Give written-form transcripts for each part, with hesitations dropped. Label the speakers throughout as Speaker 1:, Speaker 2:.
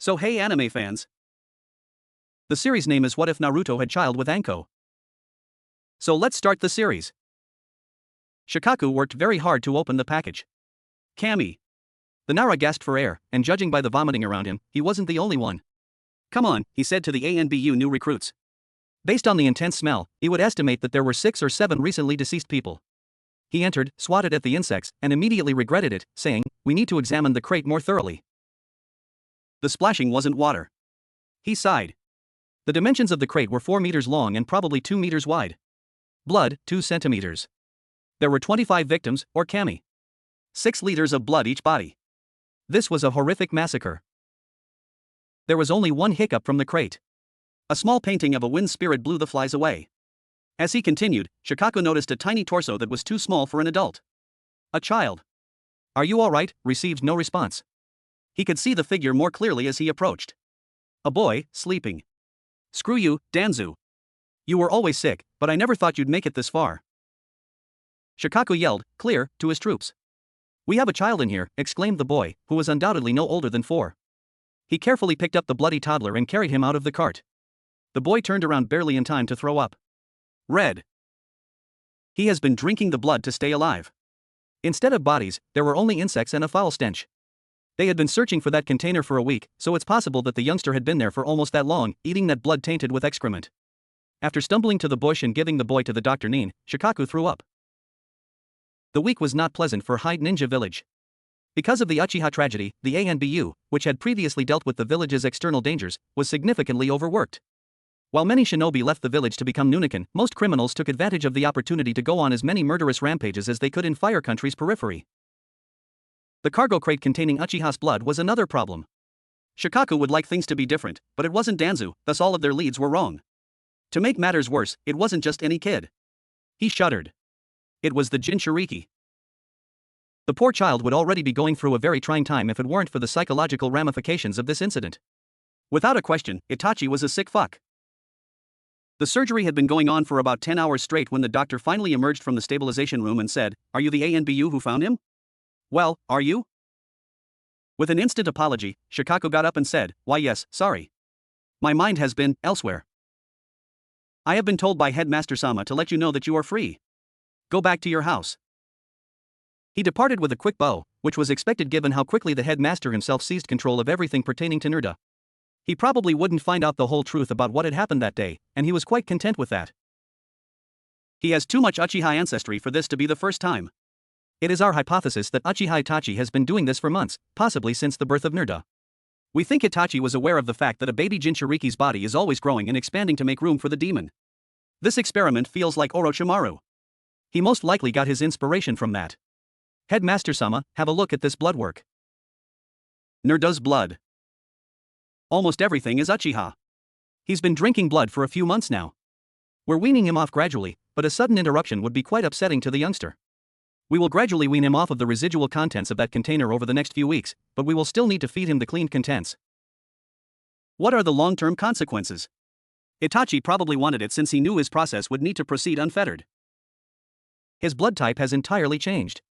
Speaker 1: So hey anime fans. The series name is What If Naruto Had Child with Anko. So let's start the series. Shikaku worked very hard to open the package. Kami. The Nara gasped for air, and judging by the vomiting around him, he wasn't the only one. Come on, he said to the ANBU new recruits. Based on the intense smell, he would estimate that there were 6 or 7 recently deceased people. He entered, swatted at the insects, and immediately regretted it, saying, "We need to examine the crate more thoroughly." The splashing wasn't water. He sighed. The dimensions of the crate were 4 meters long and probably 2 meters wide. Blood, 2 centimeters. There were 25 victims, or kami. 6 liters of blood each body. This was a horrific massacre. There was only one hiccup from the crate. A small painting of a wind spirit blew the flies away. As he continued, Shikaku noticed a tiny torso that was too small for an adult. A child. "Are you alright?" received no response. He could see the figure more clearly as he approached. A boy, sleeping. "Screw you, Danzu. You were always sick, but I never thought you'd make it this far." Shikaku yelled, clear, to his troops. "We have a child in here," exclaimed the boy, who was undoubtedly no older than 4. He carefully picked up the bloody toddler and carried him out of the cart. The boy turned around barely in time to throw up. Red. He has been drinking the blood to stay alive. Instead of bodies, there were only insects and a foul stench. They had been searching for that container for a week, so it's possible that the youngster had been there for almost that long, eating that blood tainted with excrement. After stumbling to the bush and giving the boy to the Dr. Nin, Shikaku threw up. The week was not pleasant for Hyde Ninja Village. Because of the Uchiha tragedy, the ANBU, which had previously dealt with the village's external dangers, was significantly overworked. While many shinobi left the village to become Nunikin, most criminals took advantage of the opportunity to go on as many murderous rampages as they could in Fire Country's periphery. The cargo crate containing Uchiha's blood was another problem. Shikaku would like things to be different, but it wasn't Danzu, thus all of their leads were wrong. To make matters worse, it wasn't just any kid. He shuddered. It was the Jinchuriki. The poor child would already be going through a very trying time if it weren't for the psychological ramifications of this incident. Without a question, Itachi was a sick fuck. The surgery had been going on for about 10 hours straight when the doctor finally emerged from the stabilization room and said, "Are you the ANBU who found him?" "Well, are you?" With an instant apology, Shikaku got up and said, "Why yes, sorry. My mind has been elsewhere. I have been told by Headmaster Sama to let you know that you are free. Go back to your house." He departed with a quick bow, which was expected given how quickly the headmaster himself seized control of everything pertaining to Nerda. He probably wouldn't find out the whole truth about what had happened that day, and he was quite content with that. He has too much Uchiha ancestry for this to be the first time. It is our hypothesis that Uchiha Itachi has been doing this for months, possibly since the birth of Nerda. We think Itachi was aware of the fact that a baby Jinchuriki's body is always growing and expanding to make room for the demon. This experiment feels like Orochimaru. He most likely got his inspiration from that. Headmaster Sama, have a look at this blood work. Nerda's blood. Almost everything is Uchiha. He's been drinking blood for a few months now. We're weaning him off gradually, but a sudden interruption would be quite upsetting to the youngster. We will gradually wean him off of the residual contents of that container over the next few weeks, but we will still need to feed him the cleaned contents. What are the long-term consequences? Itachi probably wanted it since he knew his process would need to proceed unfettered. His blood type has entirely changed.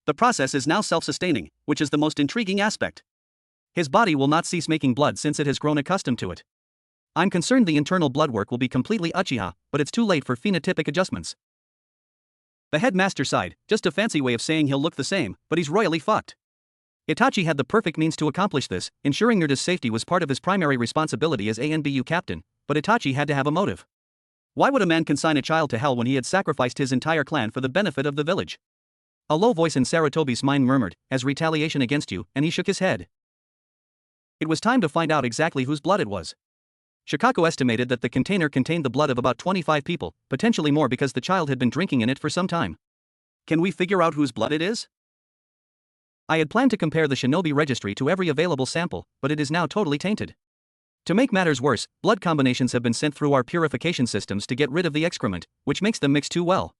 Speaker 1: The process is now self-sustaining, which is the most intriguing aspect. His body will not cease making blood since it has grown accustomed to it. I'm concerned the internal blood work will be completely Uchiha, but it's too late for phenotypic adjustments. The headmaster sighed, just a fancy way of saying he'll look the same, but he's royally fucked. Itachi had the perfect means to accomplish this, ensuring Nerda's safety was part of his primary responsibility as ANBU captain, but Itachi had to have a motive. Why would a man consign a child to hell when he had sacrificed his entire clan for the benefit of the village? A low voice in Saratobi's mind murmured, "As retaliation against you," and he shook his head. It was time to find out exactly whose blood it was. Shikaku estimated that the container contained the blood of about 25 people, potentially more because the child had been drinking in it for some time. Can we figure out whose blood it is? I had planned to compare the shinobi registry to every available sample, but it is now totally tainted. To make matters worse, blood combinations have been sent through our purification systems to get rid of the excrement, which makes them mix too well.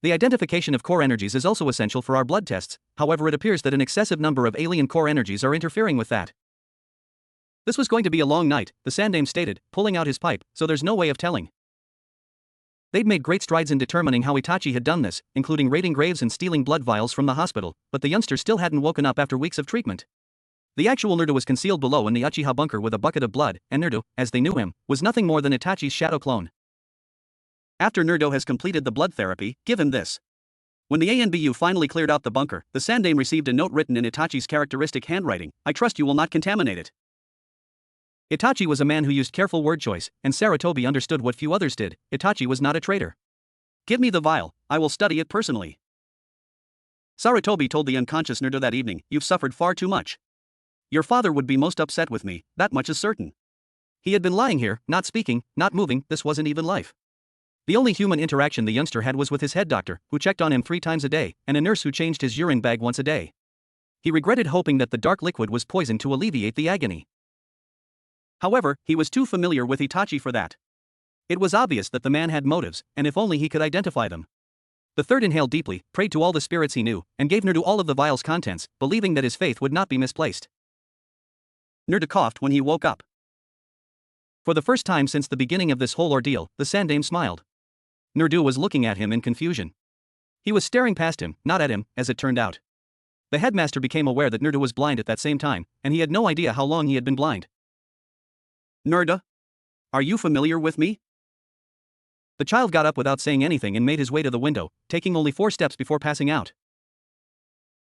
Speaker 1: The identification of core energies is also essential for our blood tests, however it appears that an excessive number of alien core energies are interfering with that. This was going to be a long night, the Sandaime stated, pulling out his pipe, so there's no way of telling. They'd made great strides in determining how Itachi had done this, including raiding graves and stealing blood vials from the hospital, but the youngster still hadn't woken up after weeks of treatment. The actual Naruto was concealed below in the Uchiha bunker with a bucket of blood, and Naruto, as they knew him, was nothing more than Itachi's shadow clone. After Naruto has completed the blood therapy, give him this. When the ANBU finally cleared out the bunker, the Sandaime received a note written in Itachi's characteristic handwriting. I trust you will not contaminate it. Itachi was a man who used careful word choice, and Sarutobi understood what few others did. Itachi was not a traitor. Give me the vial, I will study it personally. Sarutobi told the unconscious Naruto that evening, you've suffered far too much. Your father would be most upset with me, that much is certain. He had been lying here, not speaking, not moving, this wasn't even life. The only human interaction the youngster had was with his head doctor, who checked on him 3 times a day, and a nurse who changed his urine bag once a day. He regretted hoping that the dark liquid was poison to alleviate the agony. However, he was too familiar with Itachi for that. It was obvious that the man had motives, and if only he could identify them. The third inhaled deeply, prayed to all the spirits he knew, and gave Naruto all of the vial's contents, believing that his faith would not be misplaced. Naruto coughed when he woke up. For the first time since the beginning of this whole ordeal, the Sandaime smiled. Naruto was looking at him in confusion. He was staring past him, not at him, as it turned out. The headmaster became aware that Naruto was blind at that same time, and he had no idea how long he had been blind. Naruto? Are you familiar with me? The child got up without saying anything and made his way to the window, taking only 4 steps before passing out.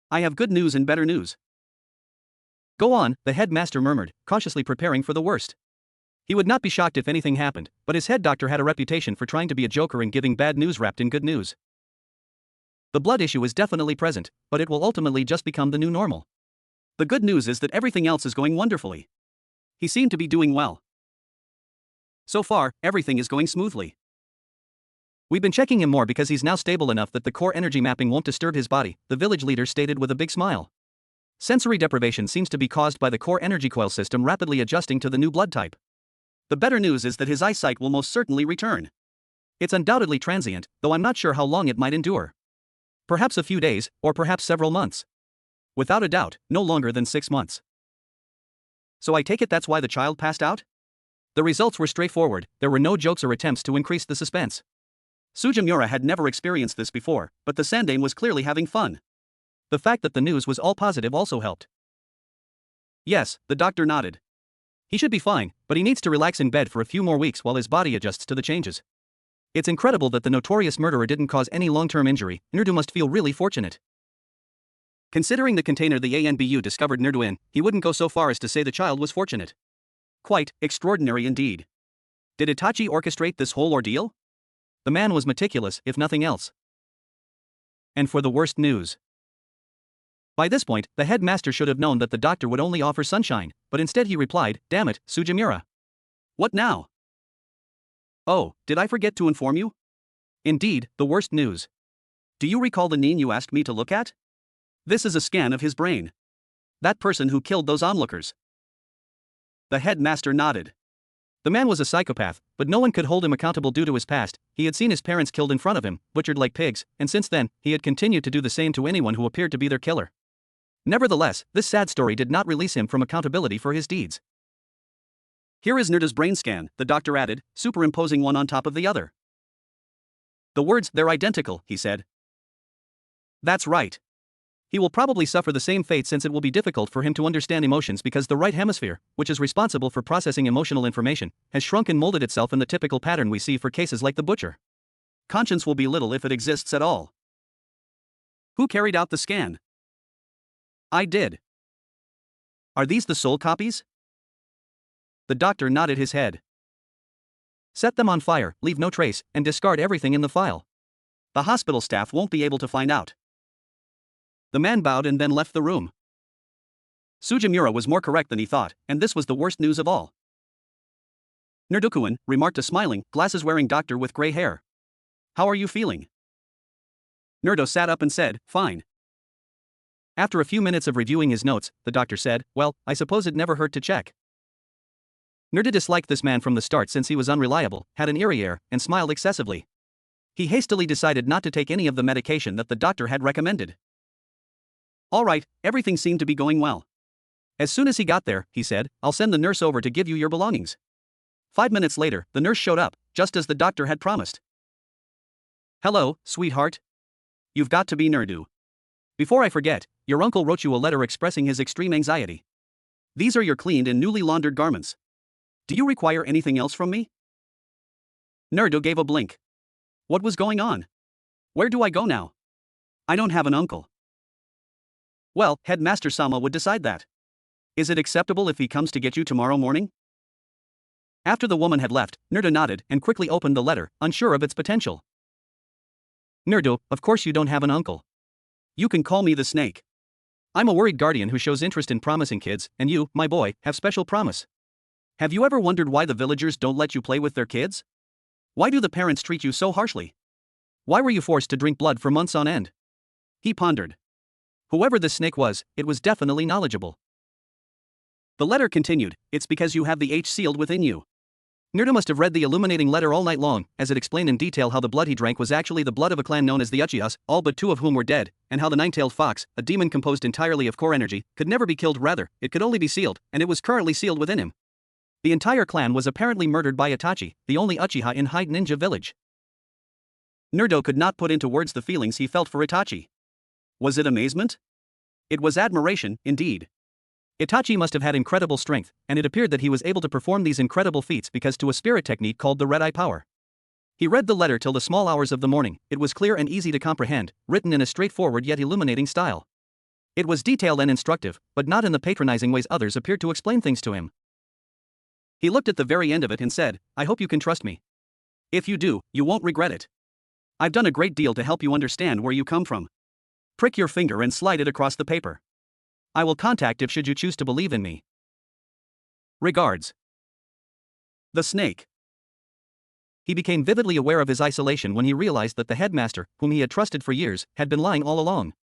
Speaker 1: I have good news and better news. Go on, the headmaster murmured, cautiously preparing for the worst. He would not be shocked if anything happened, but his head doctor had a reputation for trying to be a joker and giving bad news wrapped in good news. The blood issue is definitely present, but it will ultimately just become the new normal. The good news is that everything else is going wonderfully. He seemed to be doing well. So far, everything is going smoothly. We've been checking him more because he's now stable enough that the core energy mapping won't disturb his body, the village leader stated with a big smile. Sensory deprivation seems to be caused by the core energy coil system rapidly adjusting to the new blood type. The better news is that his eyesight will most certainly return. It's undoubtedly transient, though I'm not sure how long it might endure. Perhaps a few days, or perhaps several months. Without a doubt, no longer than 6 months. So I take it that's why the child passed out? The results were straightforward, there were no jokes or attempts to increase the suspense. Sujimura had never experienced this before, but the Sandaime was clearly having fun. The fact that the news was all positive also helped. Yes, the doctor nodded. He should be fine, but he needs to relax in bed for a few more weeks while his body adjusts to the changes. It's incredible that the notorious murderer didn't cause any long-term injury. Naruto must feel really fortunate. Considering the container the ANBU discovered Naruto in, he wouldn't go so far as to say the child was fortunate. Quite extraordinary indeed. Did Itachi orchestrate this whole ordeal? The man was meticulous, if nothing else. And for the worst news. By this point, the headmaster should have known that the doctor would only offer sunshine, but instead he replied, damn it, Sujimura. What now? Oh, did I forget to inform you? Indeed, the worst news. Do you recall the Nin you asked me to look at? This is a scan of his brain. That person who killed those onlookers. The headmaster nodded. The man was a psychopath, but no one could hold him accountable due to his past. He had seen his parents killed in front of him, butchered like pigs, and since then, he had continued to do the same to anyone who appeared to be their killer. Nevertheless, this sad story did not release him from accountability for his deeds. Here is Naruto's brain scan, the doctor added, superimposing one on top of the other. The words, they're identical, he said. That's right. He will probably suffer the same fate since it will be difficult for him to understand emotions because the right hemisphere, which is responsible for processing emotional information, has shrunk and molded itself in the typical pattern we see for cases like the butcher. Conscience will be little if it exists at all. Who carried out the scan? I did. Are these the soul copies? The doctor nodded his head. Set them on fire, leave no trace, and discard everything in the file. The hospital staff won't be able to find out. The man bowed and then left the room. Sujimura was more correct than he thought, and this was the worst news of all. Naruto-kun, remarked a smiling, glasses-wearing doctor with gray hair. How are you feeling? Naruto sat up and said, fine. After a few minutes of reviewing his notes, the doctor said, well, I suppose it never hurt to check. Naruto disliked this man from the start since he was unreliable, had an eerie air, and smiled excessively. He hastily decided not to take any of the medication that the doctor had recommended. All right, everything seemed to be going well. As soon as he got there, he said, I'll send the nurse over to give you your belongings. 5 minutes later, the nurse showed up, just as the doctor had promised. Hello, sweetheart. You've got to be Naruto. Before I forget, your uncle wrote you a letter expressing his extreme anxiety. These are your cleaned and newly laundered garments. Do you require anything else from me? Naruto gave a blink. What was going on? Where do I go now? I don't have an uncle. Well, Headmaster Sama would decide that. Is it acceptable if he comes to get you tomorrow morning? After the woman had left, Naruto nodded and quickly opened the letter, unsure of its potential. Naruto, of course you don't have an uncle. You can call me the snake. I'm a worried guardian who shows interest in promising kids, and you, my boy, have special promise. Have you ever wondered why the villagers don't let you play with their kids? Why do the parents treat you so harshly? Why were you forced to drink blood for months on end? He pondered. Whoever this snake was, it was definitely knowledgeable. The letter continued, it's because you have the H sealed within you. Naruto must have read the illuminating letter all night long, as it explained in detail how the blood he drank was actually the blood of a clan known as the Uchihas, all but 2 of whom were dead, and how the nine-tailed fox, a demon composed entirely of core energy, could never be killed, rather, it could only be sealed, and it was currently sealed within him. The entire clan was apparently murdered by Itachi, the only Uchiha in Hyde Ninja Village. Naruto could not put into words the feelings he felt for Itachi. Was it amazement? It was admiration, indeed. Itachi must have had incredible strength, and it appeared that he was able to perform these incredible feats because to a spirit technique called the Red Eye Power. He read the letter till the small hours of the morning. It was clear and easy to comprehend, written in a straightforward yet illuminating style. It was detailed and instructive, but not in the patronizing ways others appeared to explain things to him. He looked at the very end of it and said, I hope you can trust me. If you do, you won't regret it. I've done a great deal to help you understand where you come from. Prick your finger and slide it across the paper. I will contact if should you choose to believe in me. Regards. The snake. He became vividly aware of his isolation when he realized that the headmaster, whom he had trusted for years, had been lying all along.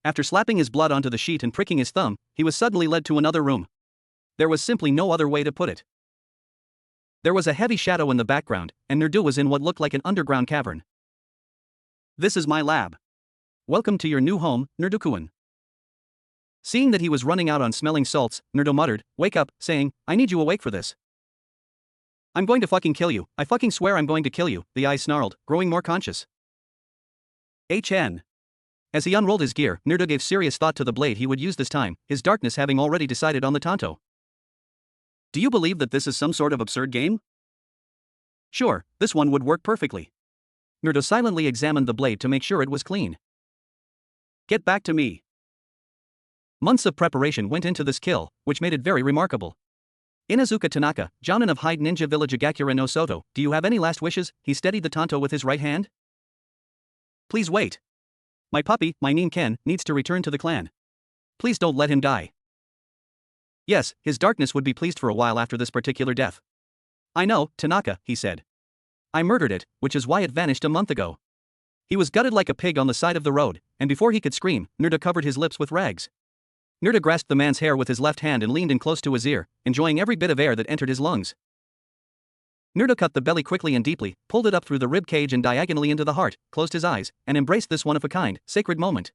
Speaker 1: After slapping his blood onto the sheet and pricking his thumb, he was suddenly led to another room. There was simply no other way to put it. There was a heavy shadow in the background, and Naruto was in what looked like an underground cavern. This is my lab. Welcome to your new home, Naruto-kun. Seeing that he was running out on smelling salts, Naruto muttered, wake up, saying, I need you awake for this. I'm going to fucking kill you, I fucking swear I'm going to kill you, the eyes snarled, growing more conscious. HN. As he unrolled his gear, Naruto gave serious thought to the blade he would use this time, his darkness having already decided on the tanto. Do you believe that this is some sort of absurd game? Sure, this one would work perfectly. Naruto silently examined the blade to make sure it was clean. Get back to me. Months of preparation went into this kill, which made it very remarkable. Inazuka Tanaka, Jounin of Hyde Ninja Village Agakura no Soto, do you have any last wishes? He steadied the tanto with his right hand. Please wait. My puppy, my Nin Ken, needs to return to the clan. Please don't let him die. Yes, his darkness would be pleased for a while after this particular death. I know, Tanaka, he said. I murdered it, which is why it vanished a month ago. He was gutted like a pig on the side of the road, and before he could scream, Naruto covered his lips with rags. Naruto grasped the man's hair with his left hand and leaned in close to his ear, enjoying every bit of air that entered his lungs. Naruto cut the belly quickly and deeply, pulled it up through the rib cage and diagonally into the heart, closed his eyes, and embraced this one-of-a-kind, sacred moment.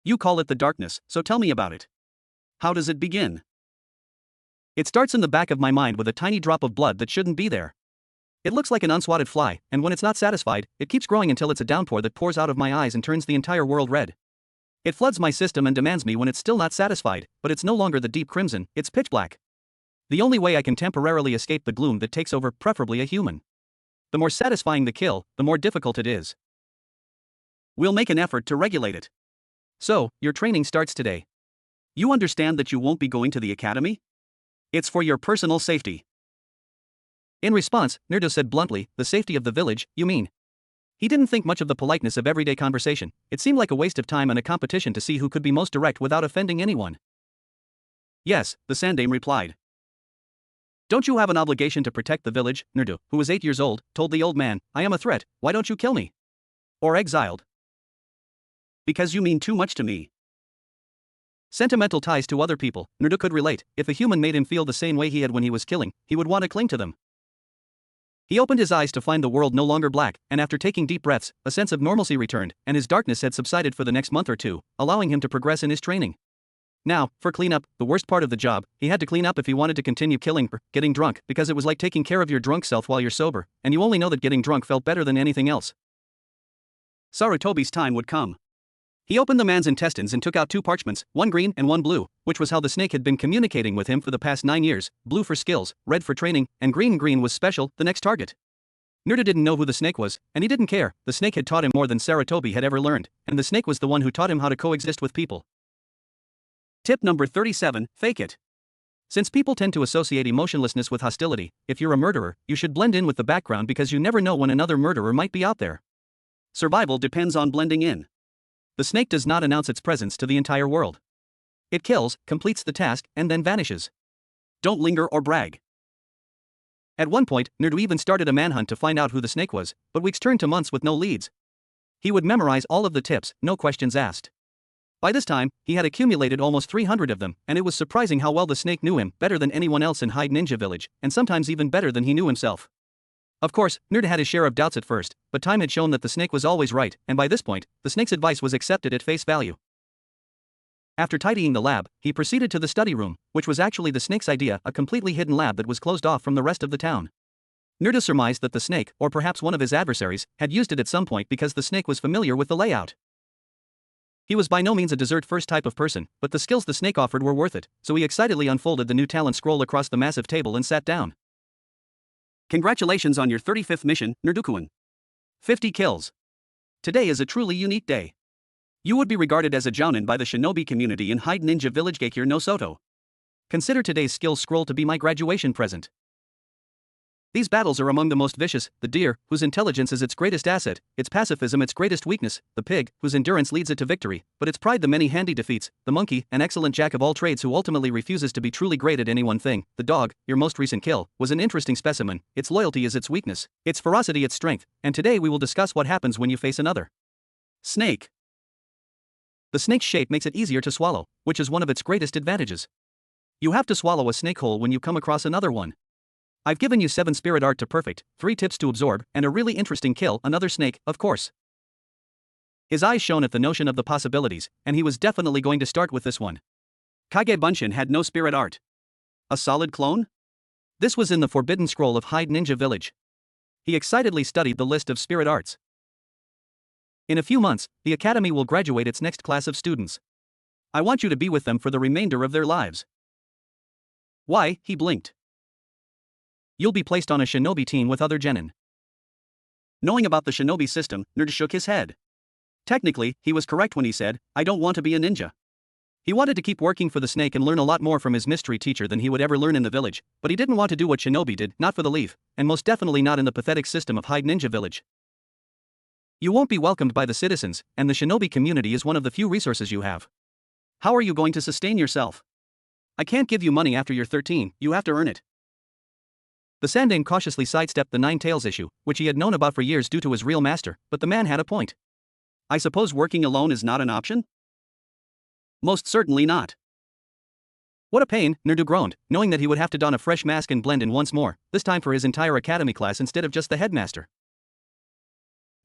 Speaker 1: You call it the darkness, so tell me about it. How does it begin? It starts in the back of my mind with a tiny drop of blood that shouldn't be there. It looks like an unswatted fly, and when it's not satisfied, it keeps growing until it's a downpour that pours out of my eyes and turns the entire world red. It floods my system and demands me when it's still not satisfied, but it's no longer the deep crimson, it's pitch black. The only way I can temporarily escape the gloom that takes over, preferably a human. The more satisfying the kill, the more difficult it is. We'll make an effort to regulate it. So, your training starts today. You understand that you won't be going to the academy? It's for your personal safety. In response, Naruto said bluntly, the safety of the village, you mean? He didn't think much of the politeness of everyday conversation. It seemed like a waste of time and a competition to see who could be most direct without offending anyone. Yes, the Sandame replied. Don't you have an obligation to protect the village? Naruto, who was 8 years old, told the old man, I am a threat, why don't you kill me? Or exiled? Because you mean too much to me. Sentimental ties to other people, Naruto could relate. If a human made him feel the same way he had when he was killing, he would want to cling to them. He opened his eyes to find the world no longer black, and after taking deep breaths, a sense of normalcy returned, and his darkness had subsided for the next month or two, allowing him to progress in his training. Now, for cleanup, the worst part of the job, he had to clean up if he wanted to continue killing or getting drunk, because it was like taking care of your drunk self while you're sober, and you only know that getting drunk felt better than anything else. Sarutobi's time would come. He opened the man's intestines and took out two parchments, one green and one blue, which was how the snake had been communicating with him for the past 9 years, blue for skills, red for training, and green was special, the next target. Naruto didn't know who the snake was, and he didn't care. The snake had taught him more than Sarutobi had ever learned, and the snake was the one who taught him how to coexist with people. Tip number 37, fake it. Since people tend to associate emotionlessness with hostility, if you're a murderer, you should blend in with the background because you never know when another murderer might be out there. Survival depends on blending in. The snake does not announce its presence to the entire world. It kills, completes the task, and then vanishes. Don't linger or brag. At one point, Naruto even started a manhunt to find out who the snake was, but weeks turned to months with no leads. He would memorize all of the tips, no questions asked. By this time, he had accumulated almost 300 of them, and it was surprising how well the snake knew him, better than anyone else in Hyde Ninja Village, and sometimes even better than he knew himself. Of course, Naruto had his share of doubts at first, but time had shown that the snake was always right, and by this point, the snake's advice was accepted at face value. After tidying the lab, he proceeded to the study room, which was actually the snake's idea, a completely hidden lab that was closed off from the rest of the town. Naruto surmised that the snake, or perhaps one of his adversaries, had used it at some point because the snake was familiar with the layout. He was by no means a dessert-first type of person, but the skills the snake offered were worth it, so he excitedly unfolded the new talent scroll across the massive table and sat down. Congratulations on your 35th mission, Naruto-kun. 50 kills. Today is a truly unique day. You would be regarded as a jounin by the shinobi community in Hyde Ninja Village Geikir no Soto. Consider today's skills scroll to be my graduation present. These battles are among the most vicious: the deer, whose intelligence is its greatest asset, its pacifism its greatest weakness, the pig, whose endurance leads it to victory, but its pride the many handy defeats, the monkey, an excellent jack of all trades who ultimately refuses to be truly great at any one thing, the dog, your most recent kill, was an interesting specimen, its loyalty is its weakness, its ferocity its strength, and today we will discuss what happens when you face another snake. The snake's shape makes it easier to swallow, which is one of its greatest advantages. You have to swallow a snake whole when you come across another one. I've given you 7 spirit art to perfect, 3 tips to absorb, and a really interesting kill, another snake, of course. His eyes shone at the notion of the possibilities, and he was definitely going to start with this one. Kage Bunshin had no spirit art. A solid clone? This was in the Forbidden Scroll of Hyde Ninja Village. He excitedly studied the list of spirit arts. In a few months, the academy will graduate its next class of students. I want you to be with them for the remainder of their lives. Why? He blinked. You'll be placed on a shinobi team with other genin. Knowing about the shinobi system, Naruto shook his head. Technically, he was correct when he said, I don't want to be a ninja. He wanted to keep working for the snake and learn a lot more from his mystery teacher than he would ever learn in the village, but he didn't want to do what shinobi did, not for the leaf, and most definitely not in the pathetic system of Hyde Ninja Village. You won't be welcomed by the citizens, and the shinobi community is one of the few resources you have. How are you going to sustain yourself? I can't give you money after you're 13, you have to earn it. The Sandaime cautiously sidestepped the 9 tails issue, which he had known about for years due to his real master, but the man had a point. I suppose working alone is not an option? Most certainly not. What a pain, Naruto groaned, knowing that he would have to don a fresh mask and blend in once more, this time for his entire academy class instead of just the headmaster.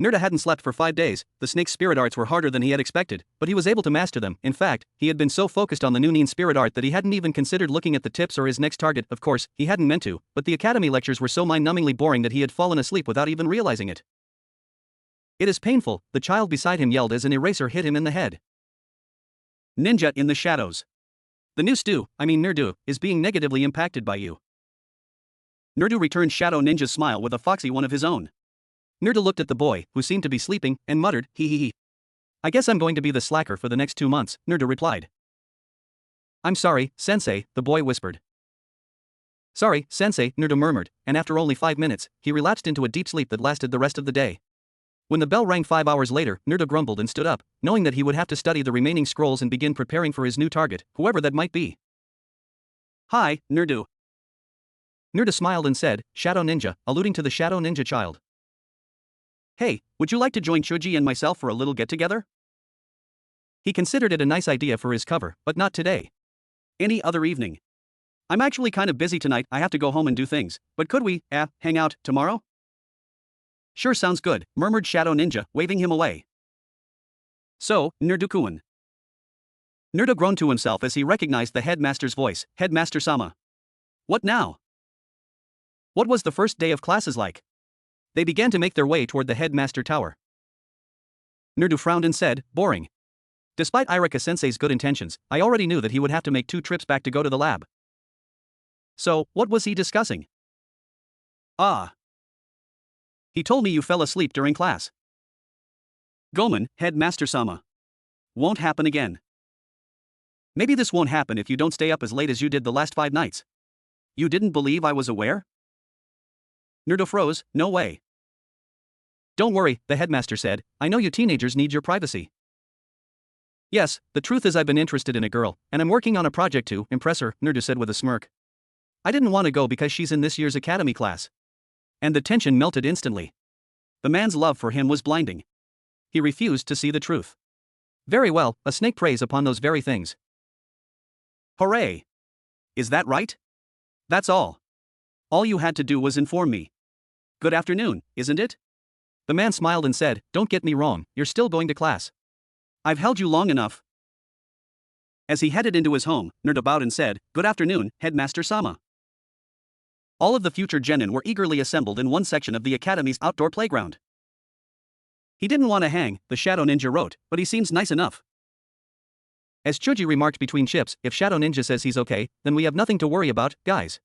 Speaker 1: Naruto hadn't slept for 5 days. The snake's spirit arts were harder than he had expected, but he was able to master them. In fact, he had been so focused on the new Nin spirit art that he hadn't even considered looking at the tips or his next target. Of course, he hadn't meant to, but the academy lectures were so mind-numbingly boring that he had fallen asleep without even realizing it. It is painful, the child beside him yelled as an eraser hit him in the head. Ninja in the shadows. The new Naruto, is being negatively impacted by you. Naruto returned Shadow Ninja's smile with a foxy one of his own. Naruto looked at the boy, who seemed to be sleeping, and muttered, hee hee hee. I guess I'm going to be the slacker for the next 2 months, Naruto replied. I'm sorry, sensei, the boy whispered. Sorry, sensei, Naruto murmured, and after only 5 minutes, he relapsed into a deep sleep that lasted the rest of the day. When the bell rang 5 hours later, Naruto grumbled and stood up, knowing that he would have to study the remaining scrolls and begin preparing for his new target, whoever that might be. Hi, Naruto. Naruto smiled and said, Shadow Ninja, alluding to the Shadow Ninja child. Hey, would you like to join Chuji and myself for a little get-together? He considered it a nice idea for his cover, but not today. Any other evening. I'm actually kind of busy tonight, I have to go home and do things, but could we, hang out, tomorrow? Sure sounds good, murmured Shadow Ninja, waving him away. So, Naruto-kun. Naruto groaned to himself as he recognized the headmaster's voice, Headmaster-sama. What now? What was the first day of classes like? They began to make their way toward the headmaster tower. Naruto frowned and said, boring. Despite Irika-sensei's good intentions, I already knew that he would have to make 2 trips back to go to the lab. So, what was he discussing? Ah. He told me you fell asleep during class. Gomen, Headmaster-sama. Won't happen again. Maybe this won't happen if you don't stay up as late as you did the last 5 nights. You didn't believe I was aware? Naruto froze, no way. Don't worry, the headmaster said, I know you teenagers need your privacy. Yes, the truth is I've been interested in a girl, and I'm working on a project to impress her, Naruto said with a smirk. I didn't want to go because she's in this year's academy class. And the tension melted instantly. The man's love for him was blinding. He refused to see the truth. Very well, a snake preys upon those very things. Hooray! Is that right? That's all. All you had to do was inform me. Good afternoon, isn't it? The man smiled and said, don't get me wrong, you're still going to class. I've held you long enough. As he headed into his home, Naruto bowed and said, good afternoon, Headmaster-sama. All of the future genin were eagerly assembled in one section of the academy's outdoor playground. He didn't want to hang, the Shadow Ninja wrote, but he seems nice enough. As Chuji remarked between chips, if Shadow Ninja says he's okay, then we have nothing to worry about, guys.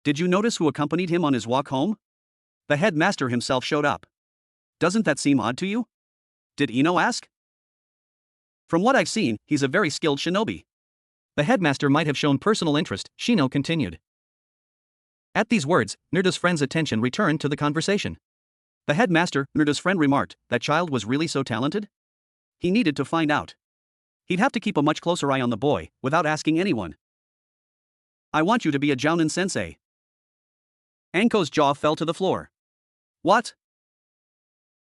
Speaker 1: Did you notice who accompanied him on his walk home? The headmaster himself showed up. Doesn't that seem odd to you? Did Ino ask? From what I've seen, he's a very skilled shinobi. The headmaster might have shown personal interest, Shino continued. At these words, Naruto's friend's attention returned to the conversation. The headmaster, Naruto's friend remarked, that child was really so talented? He needed to find out. He'd have to keep a much closer eye on the boy, without asking anyone. I want you to be a Jounin sensei. Anko's jaw fell to the floor. What?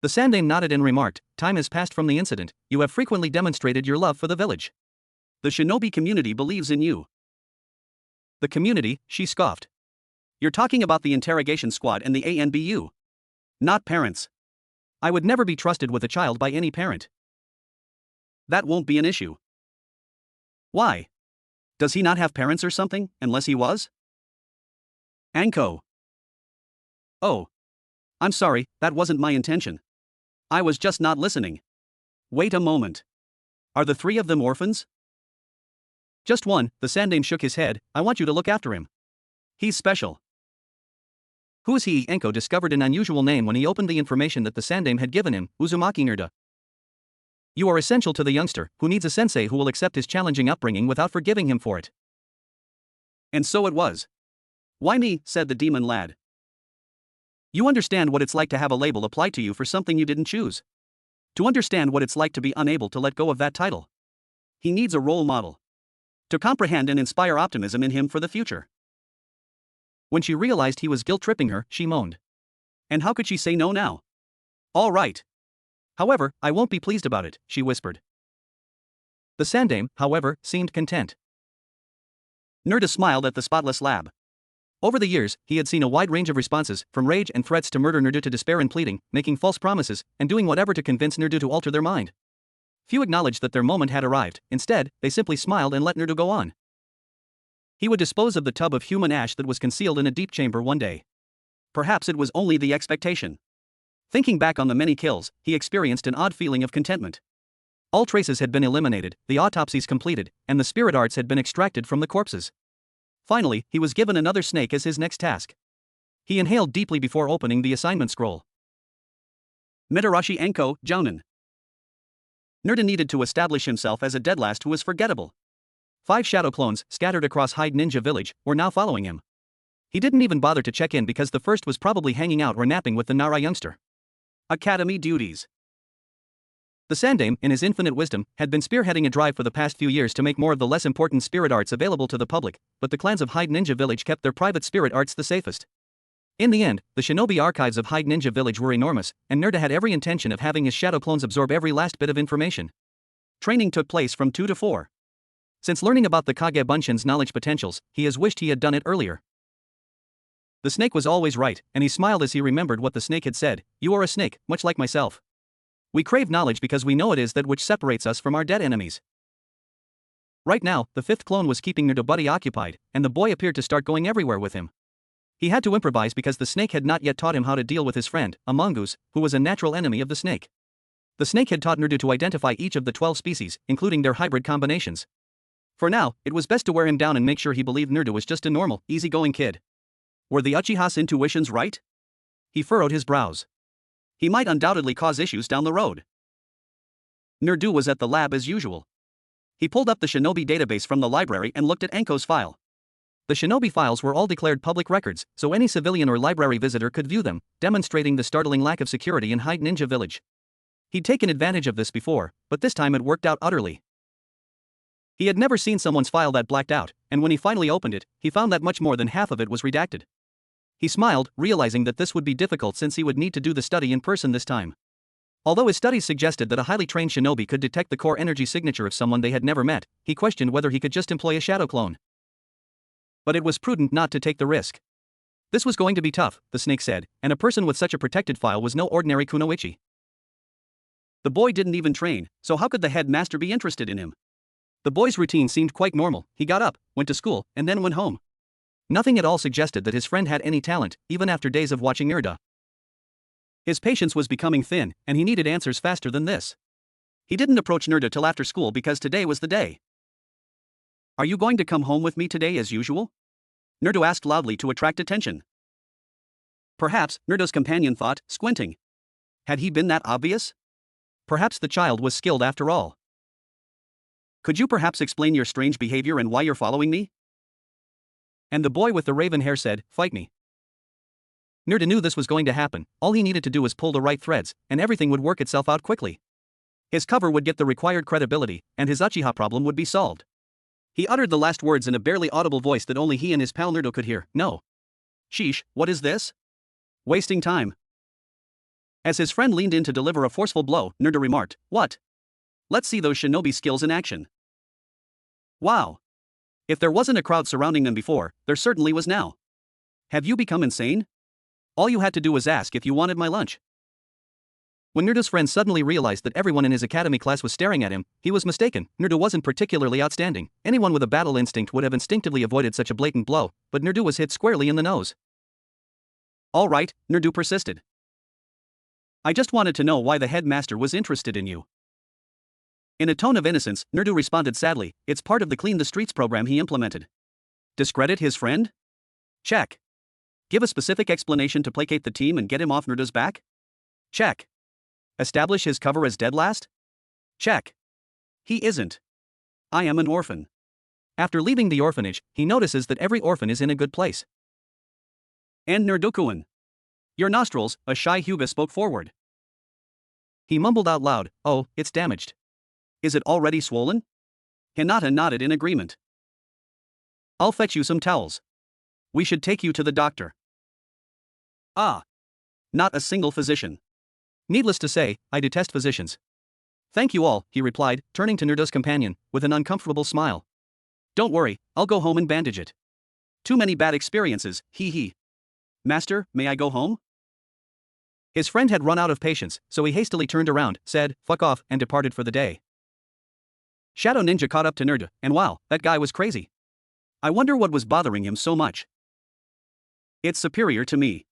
Speaker 1: The Sandaime nodded and remarked, time has passed from the incident, you have frequently demonstrated your love for the village. The shinobi community believes in you. The community, she scoffed. You're talking about the interrogation squad and the ANBU. Not parents. I would never be trusted with a child by any parent. That won't be an issue. Why? Does he not have parents or something, unless he was? Anko. Oh. I'm sorry, that wasn't my intention. I was just not listening. Wait a moment. Are the 3 of them orphans? Just one, the Sandaime shook his head, I want you to look after him. He's special. Who is he? Anko discovered an unusual name when he opened the information that the Sandaime had given him, Uzumaki Naruto. You are essential to the youngster, who needs a sensei who will accept his challenging upbringing without forgiving him for it. And so it was. Why me? Said the demon lad. You understand what it's like to have a label applied to you for something you didn't choose. To understand what it's like to be unable to let go of that title. He needs a role model. To comprehend and inspire optimism in him for the future. When she realized he was guilt-tripping her, she moaned. And how could she say no now? All right. However, I won't be pleased about it, she whispered. The Sandaime, however, seemed content. Naruto smiled at the spotless lab. Over the years, he had seen a wide range of responses, from rage and threats to murder Naruto to despair and pleading, making false promises, and doing whatever to convince Naruto to alter their mind. Few acknowledged that their moment had arrived, instead, they simply smiled and let Naruto go on. He would dispose of the tub of human ash that was concealed in a deep chamber one day. Perhaps it was only the expectation. Thinking back on the many kills, he experienced an odd feeling of contentment. All traces had been eliminated, the autopsies completed, and the spirit arts had been extracted from the corpses. Finally, he was given another snake as his next task. He inhaled deeply before opening the assignment scroll. Mitarashi Anko, Jounin. Naruto needed to establish himself as a deadlast who was forgettable. 5 shadow clones, scattered across Hyde Ninja Village, were now following him. He didn't even bother to check in because the first was probably hanging out or napping with the Nara youngster. Academy duties. The Sandaime, in his infinite wisdom, had been spearheading a drive for the past few years to make more of the less important spirit arts available to the public, but the clans of Hyde Ninja Village kept their private spirit arts the safest. In the end, the shinobi archives of Hyde Ninja Village were enormous, and Naruto had every intention of having his shadow clones absorb every last bit of information. Training took place from 2 to 4. Since learning about the Kage Bunshin's knowledge potentials, he has wished he had done it earlier. The snake was always right, and he smiled as he remembered what the snake had said, you are a snake, much like myself. We crave knowledge because we know it is that which separates us from our dead enemies. Right now, the 5th clone was keeping Naruto Buddy occupied, and the boy appeared to start going everywhere with him. He had to improvise because the snake had not yet taught him how to deal with his friend, a mongoose, who was a natural enemy of the snake. The snake had taught Naruto to identify each of the 12 species, including their hybrid combinations. For now, it was best to wear him down and make sure he believed Naruto was just a normal, easygoing kid. Were the Uchiha's intuitions right? He furrowed his brows. He might undoubtedly cause issues down the road. Naruto was at the lab as usual. He pulled up the shinobi database from the library and looked at Anko's file. The shinobi files were all declared public records, so any civilian or library visitor could view them, demonstrating the startling lack of security in Hyde Ninja Village. He'd taken advantage of this before, but this time it worked out utterly. He had never seen someone's file that blacked out, and when he finally opened it, he found that much more than half of it was redacted. He smiled, realizing that this would be difficult since he would need to do the study in person this time. Although his studies suggested that a highly trained shinobi could detect the core energy signature of someone they had never met, he questioned whether he could just employ a shadow clone. But it was prudent not to take the risk. This was going to be tough, the snake said, and a person with such a protected file was no ordinary kunoichi. The boy didn't even train, so how could the headmaster be interested in him? The boy's routine seemed quite normal. He got up, went to school, and then went home. Nothing at all suggested that his friend had any talent, even after days of watching Naruto. His patience was becoming thin, and he needed answers faster than this. He didn't approach Naruto till after school because today was the day. "Are you going to come home with me today as usual?" Naruto asked loudly to attract attention. Perhaps, Naruto's companion thought, squinting. Had he been that obvious? Perhaps the child was skilled after all. "Could you perhaps explain your strange behavior and why you're following me?" And the boy with the raven hair said, "Fight me." Naruto knew this was going to happen. All he needed to do was pull the right threads, and everything would work itself out quickly. His cover would get the required credibility, and his Uchiha problem would be solved. He uttered the last words in a barely audible voice that only he and his pal Naruto could hear. "No. Sheesh, what is this? Wasting time." As his friend leaned in to deliver a forceful blow, Naruto remarked, "What? Let's see those shinobi skills in action." Wow. If there wasn't a crowd surrounding them before, there certainly was now. "Have you become insane? All you had to do was ask if you wanted my lunch." When Naruto's friend suddenly realized that everyone in his academy class was staring at him, he was mistaken. Naruto wasn't particularly outstanding. Anyone with a battle instinct would have instinctively avoided such a blatant blow, but Naruto was hit squarely in the nose. "All right," Naruto persisted. "I just wanted to know why the headmaster was interested in you." In a tone of innocence, Naruto responded sadly, "It's part of the Clean the Streets program he implemented." Discredit his friend? Check. Give a specific explanation to placate the team and get him off Naruto's back? Check. Establish his cover as dead last? Check. He isn't. I am an orphan. After leaving the orphanage, he notices that every orphan is in a good place. And Naruto-kun. Your nostrils, a shy Hyuga spoke forward. He mumbled out loud, "Oh, it's damaged." "Is it already swollen?" Hinata nodded in agreement. "I'll fetch you some towels. We should take you to the doctor." Ah. Not a single physician. Needless to say, I detest physicians. "Thank you all," he replied, turning to Naruto's companion, with an uncomfortable smile. "Don't worry, I'll go home and bandage it. Too many bad experiences, hee hee. Master, may I go home?" His friend had run out of patience, so he hastily turned around, said, "Fuck off," and departed for the day. Shadow Ninja caught up to Naruto, and wow, that guy was crazy. I wonder what was bothering him so much. It's superior to me.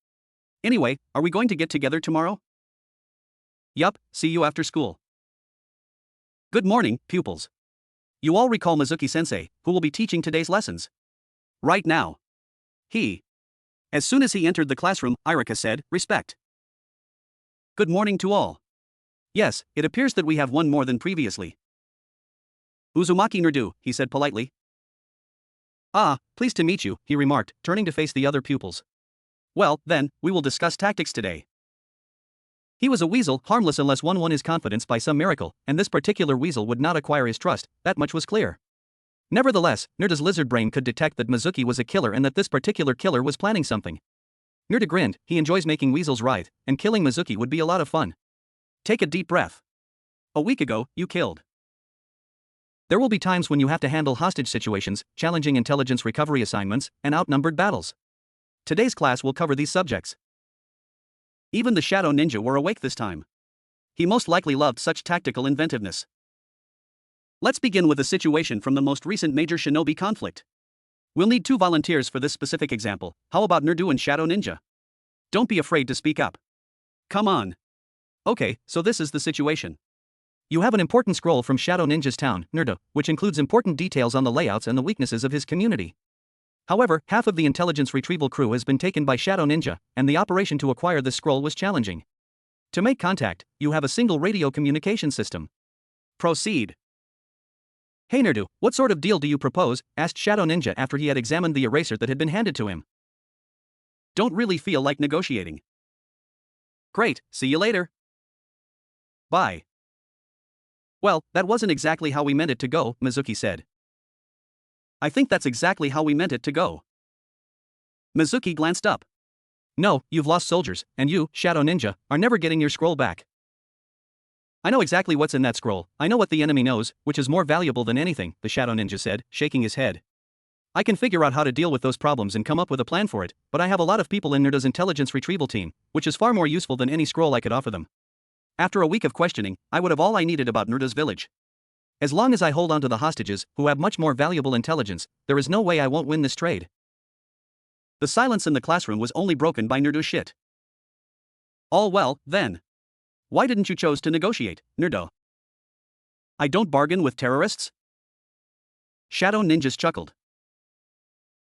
Speaker 1: Anyway, are we going to get together tomorrow? Yup, see you after school. Good morning, pupils. You all recall Mizuki-sensei, who will be teaching today's lessons. Right now. As soon as he entered the classroom, Irika said, "Respect." Good morning to all. Yes, it appears that we have one more than previously. Uzumaki Naruto, he said politely. Ah, pleased to meet you, he remarked, turning to face the other pupils. Well, then, we will discuss tactics today. He was a weasel, harmless unless one won his confidence by some miracle, and this particular weasel would not acquire his trust, that much was clear. Nevertheless, Naruto's lizard brain could detect that Mizuki was a killer and that this particular killer was planning something. Naruto grinned, he enjoys making weasels writhe, and killing Mizuki would be a lot of fun. Take a deep breath. A week ago, you killed. There will be times when you have to handle hostage situations, challenging intelligence recovery assignments, and outnumbered battles. Today's class will cover these subjects. Even the Shadow Ninja were awake this time. He most likely loved such tactical inventiveness. Let's begin with a situation from the most recent major shinobi conflict. We'll need 2 volunteers for this specific example. How about Naruto and Shadow Ninja? Don't be afraid to speak up. Come on. Okay, so this is the situation. You have an important scroll from Shadow Ninja's town, Naruto, which includes important details on the layouts and the weaknesses of his community. However, half of the intelligence retrieval crew has been taken by Shadow Ninja, and the operation to acquire this scroll was challenging. To make contact, you have a single radio communication system. Proceed. Hey Naruto, what sort of deal do you propose? Asked Shadow Ninja after he had examined the eraser that had been handed to him. Don't really feel like negotiating. Great, see you later. Bye. Well, that wasn't exactly how we meant it to go, Mizuki said. I think that's exactly how we meant it to go. Mizuki glanced up. No, you've lost soldiers, and you, Shadow Ninja, are never getting your scroll back. I know exactly what's in that scroll. I know what the enemy knows, which is more valuable than anything, the Shadow Ninja said, shaking his head. I can figure out how to deal with those problems and come up with a plan for it, but I have a lot of people in Naruto's intelligence retrieval team, which is far more useful than any scroll I could offer them. After a week of questioning, I would have all I needed about Naruto's village. As long as I hold on to the hostages, who have much more valuable intelligence, there is no way I won't win this trade. The silence in the classroom was only broken by Naruto's shit. All well, then. Why didn't you choose to negotiate, Naruto? I don't bargain with terrorists? Shadow Ninjas chuckled.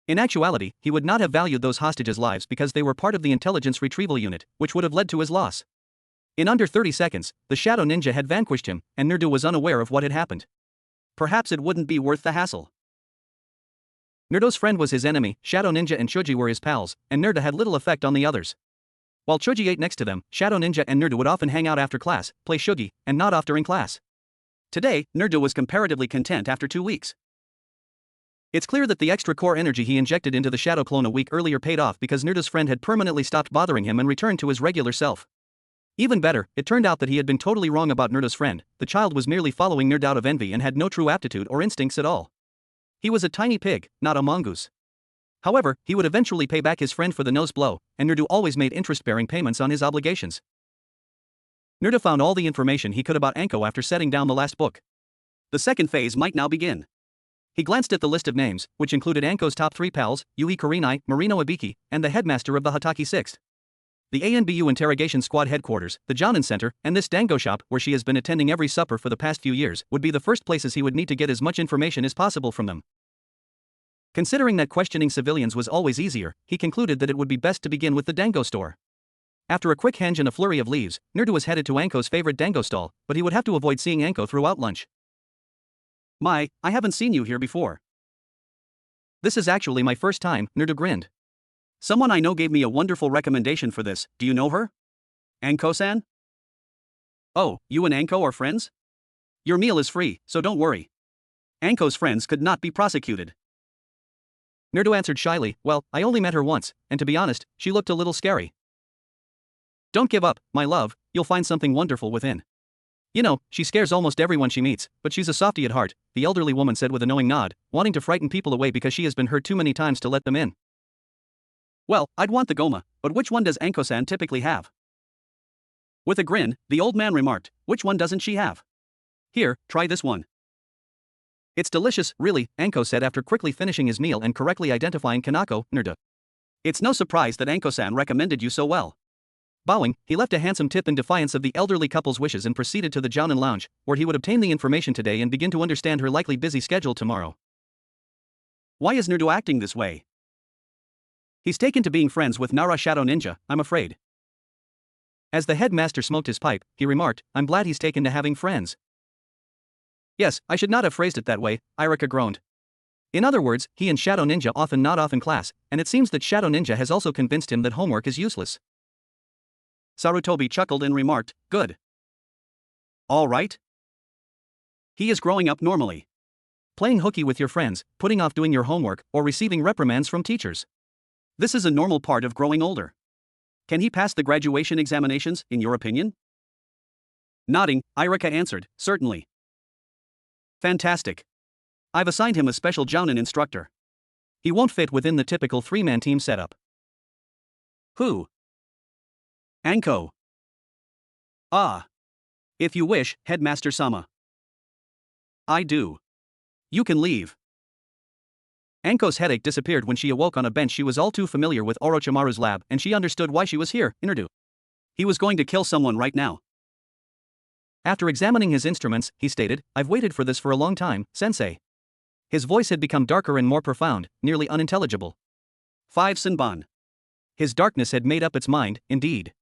Speaker 1: In actuality, he would not have valued those hostages' lives because they were part of the intelligence retrieval unit, which would have led to his loss. In under 30 seconds, the Shadow Ninja had vanquished him, and Naruto was unaware of what had happened. Perhaps it wouldn't be worth the hassle. Naruto's friend was his enemy, Shadow Ninja and Choji were his pals, and Naruto had little effect on the others. While Choji ate next to them, Shadow Ninja and Naruto would often hang out after class, play shugi, and nod off during class. Today, Naruto was comparatively content after 2 weeks. It's clear that the extra core energy he injected into the Shadow Clone a week earlier paid off because Naruto's friend had permanently stopped bothering him and returned to his regular self. Even better, it turned out that he had been totally wrong about Naruto's friend. The child was merely following Naruto out of envy and had no true aptitude or instincts at all. He was a tiny pig, not a mongoose. However, he would eventually pay back his friend for the nose blow, and Naruto always made interest-bearing payments on his obligations. Naruto found all the information he could about Anko after setting down the last book. The second phase might now begin. He glanced at the list of names, which included Anko's top 3 pals, Yui Kurenai, Marino Ibiki, and the headmaster of the Hataki 6th. The ANBU Interrogation Squad headquarters, the Jounin Center, and this dango shop where she has been attending every supper for the past few years would be the first places he would need to get as much information as possible from them. Considering that questioning civilians was always easier, he concluded that it would be best to begin with the dango store. After a quick henge and a flurry of leaves, Naruto was headed to Anko's favorite dango stall, but he would have to avoid seeing Anko throughout lunch. I haven't seen you here before. This is actually my first time, Naruto grinned. Someone I know gave me a wonderful recommendation for this. Do you know her? Anko-san? Oh, you and Anko are friends? Your meal is free, so don't worry. Anko's friends could not be prosecuted. Naruto answered shyly, well, I only met her once, and to be honest, she looked a little scary. Don't give up, my love, you'll find something wonderful within. You know, she scares almost everyone she meets, but she's a softie at heart, the elderly woman said with a knowing nod, wanting to frighten people away because she has been hurt too many times to let them in. Well, I'd want the Goma, but which one does Anko-san typically have? With a grin, the old man remarked, which one doesn't she have? Here, try this one. It's delicious, really, Anko said after quickly finishing his meal and correctly identifying Kanako, Naruto. It's no surprise that Anko-san recommended you so well. Bowing, he left a handsome tip in defiance of the elderly couple's wishes and proceeded to the Jounin lounge, where he would obtain the information today and begin to understand her likely busy schedule tomorrow. Why is Naruto acting this way? He's taken to being friends with Nara Shadow Ninja, I'm afraid. As the headmaster smoked his pipe, he remarked, I'm glad he's taken to having friends. Yes, I should not have phrased it that way, Irika groaned. In other words, he and Shadow Ninja often nod off in class, and it seems that Shadow Ninja has also convinced him that homework is useless. Sarutobi chuckled and remarked, good. All right. He is growing up normally. Playing hooky with your friends, putting off doing your homework, or receiving reprimands from teachers. This is a normal part of growing older. Can he pass the graduation examinations, in your opinion? Nodding, Irika answered, certainly. Fantastic. I've assigned him a special Jounin instructor. He won't fit within the typical 3-man team setup. Who? Anko. Ah. If you wish, Headmaster Sama. I do. You can leave. Anko's headache disappeared when she awoke on a bench she was all too familiar with Orochimaru's lab, and she understood why she was here, Naruto. He was going to kill someone right now. After examining his instruments, he stated, "I've waited for this for a long time, sensei." His voice had become darker and more profound, nearly unintelligible. 5 Senbon. His darkness had made up its mind, indeed.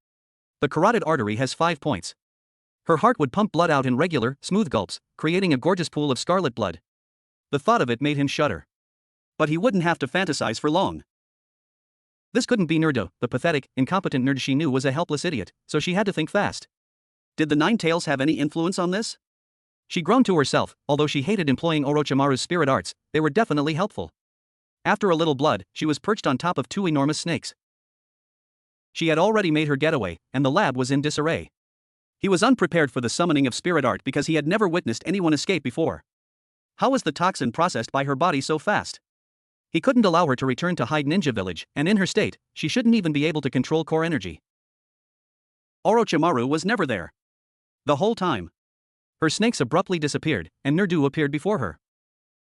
Speaker 1: The carotid artery has 5 points. Her heart would pump blood out in regular, smooth gulps, creating a gorgeous pool of scarlet blood. The thought of it made him shudder. But he wouldn't have to fantasize for long. This couldn't be Naruto, the pathetic, incompetent nerd she knew was a helpless idiot, so she had to think fast. Did the Nine Tails have any influence on this? She groaned to herself. Although she hated employing Orochimaru's spirit arts, they were definitely helpful. After a little blood, she was perched on top of 2 enormous snakes. She had already made her getaway, and the lab was in disarray. He was unprepared for the summoning of spirit art because he had never witnessed anyone escape before. How was the toxin processed by her body so fast? He couldn't allow her to return to Hyde Ninja Village, and in her state, she shouldn't even be able to control core energy. Orochimaru was never there. The whole time. Her snakes abruptly disappeared, and Naruto appeared before her.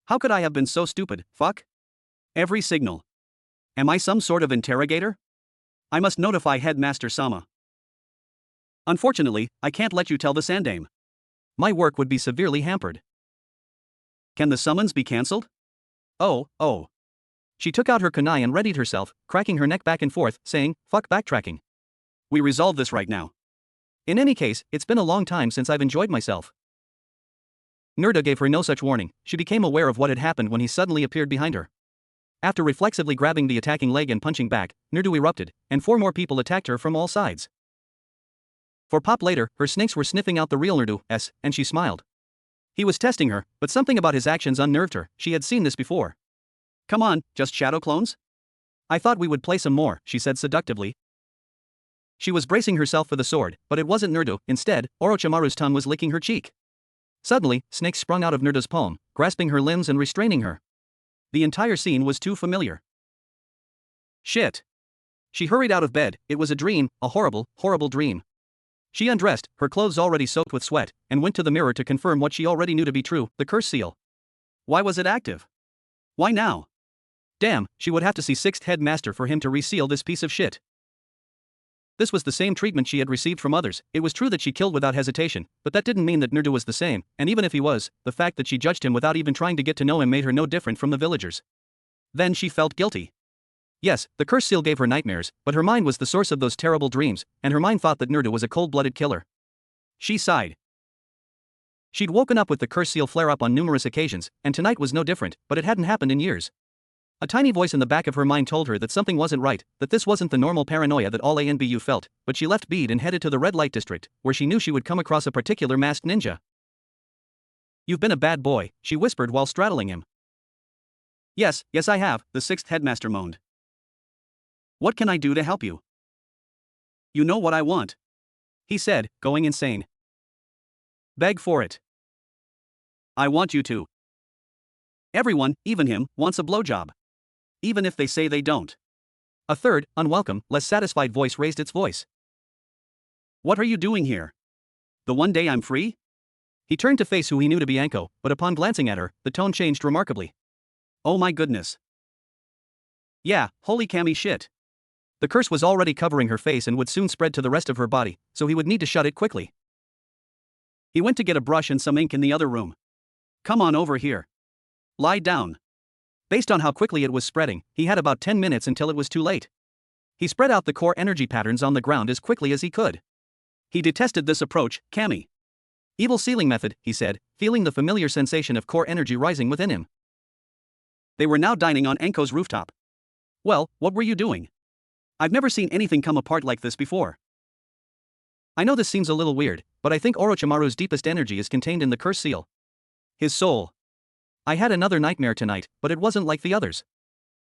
Speaker 1: How could I have been so stupid, fuck? Every signal. Am I some sort of interrogator? I must notify Headmaster Sama. Unfortunately, I can't let you tell the Sandaime. My work would be severely hampered. Can the summons be cancelled? Oh. She took out her kunai and readied herself, cracking her neck back and forth, saying, "Fuck backtracking. We resolve this right now. In any case, it's been a long time since I've enjoyed myself." Naruto gave her no such warning. She became aware of what had happened when he suddenly appeared behind her. After reflexively grabbing the attacking leg and punching back, Naruto erupted, and 4 more people attacked her from all sides. For pop later, her snakes were sniffing out the real Naruto, and she smiled. He was testing her, but something about his actions unnerved her. She had seen this before. "Come on, just shadow clones? I thought we would play some more," she said seductively. She was bracing herself for the sword, but it wasn't Naruto. Instead, Orochimaru's tongue was licking her cheek. Suddenly, snakes sprung out of Naruto's palm, grasping her limbs and restraining her. The entire scene was too familiar. Shit. She hurried out of bed. It was a dream, a horrible, horrible dream. She undressed, her clothes already soaked with sweat, and went to the mirror to confirm what she already knew to be true, the curse seal. Why was it active? Why now? Damn, she would have to see 6th Headmaster for him to reseal this piece of shit. This was the same treatment she had received from others. It was true that she killed without hesitation, but that didn't mean that Naruto was the same, and even if he was, the fact that she judged him without even trying to get to know him made her no different from the villagers. Then she felt guilty. Yes, the curse seal gave her nightmares, but her mind was the source of those terrible dreams, and her mind thought that Naruto was a cold-blooded killer. She sighed. She'd woken up with the curse seal flare up on numerous occasions, and tonight was no different, but it hadn't happened in years. A tiny voice in the back of her mind told her that something wasn't right, that this wasn't the normal paranoia that all ANBU felt, but she left Bede and headed to the red light district, where she knew she would come across a particular masked ninja. "You've been a bad boy," she whispered while straddling him. Yes, I have," the 6th Headmaster moaned. "What can I do to help you?" "You know what I want," he said, going insane. "Beg for it." "I want you to." Everyone, even him, wants a blowjob. Even if they say they don't. A third, unwelcome, less satisfied voice raised its voice. "What are you doing here? The one day I'm free?" He turned to face who he knew to be Anko, but upon glancing at her, the tone changed remarkably. "Oh my goodness. Yeah, holy cami shit." The curse was already covering her face and would soon spread to the rest of her body, so he would need to shut it quickly. He went to get a brush and some ink in the other room. "Come on over here. Lie down." Based on how quickly it was spreading, he had about 10 minutes until it was too late. He spread out the core energy patterns on the ground as quickly as he could. He detested this approach, kami. "Evil sealing method," he said, feeling the familiar sensation of core energy rising within him. They were now dining on Anko's rooftop. "Well, what were you doing? I've never seen anything come apart like this before." "I know this seems a little weird, but I think Orochimaru's deepest energy is contained in the curse seal. His soul. I had another nightmare tonight, but it wasn't like the others.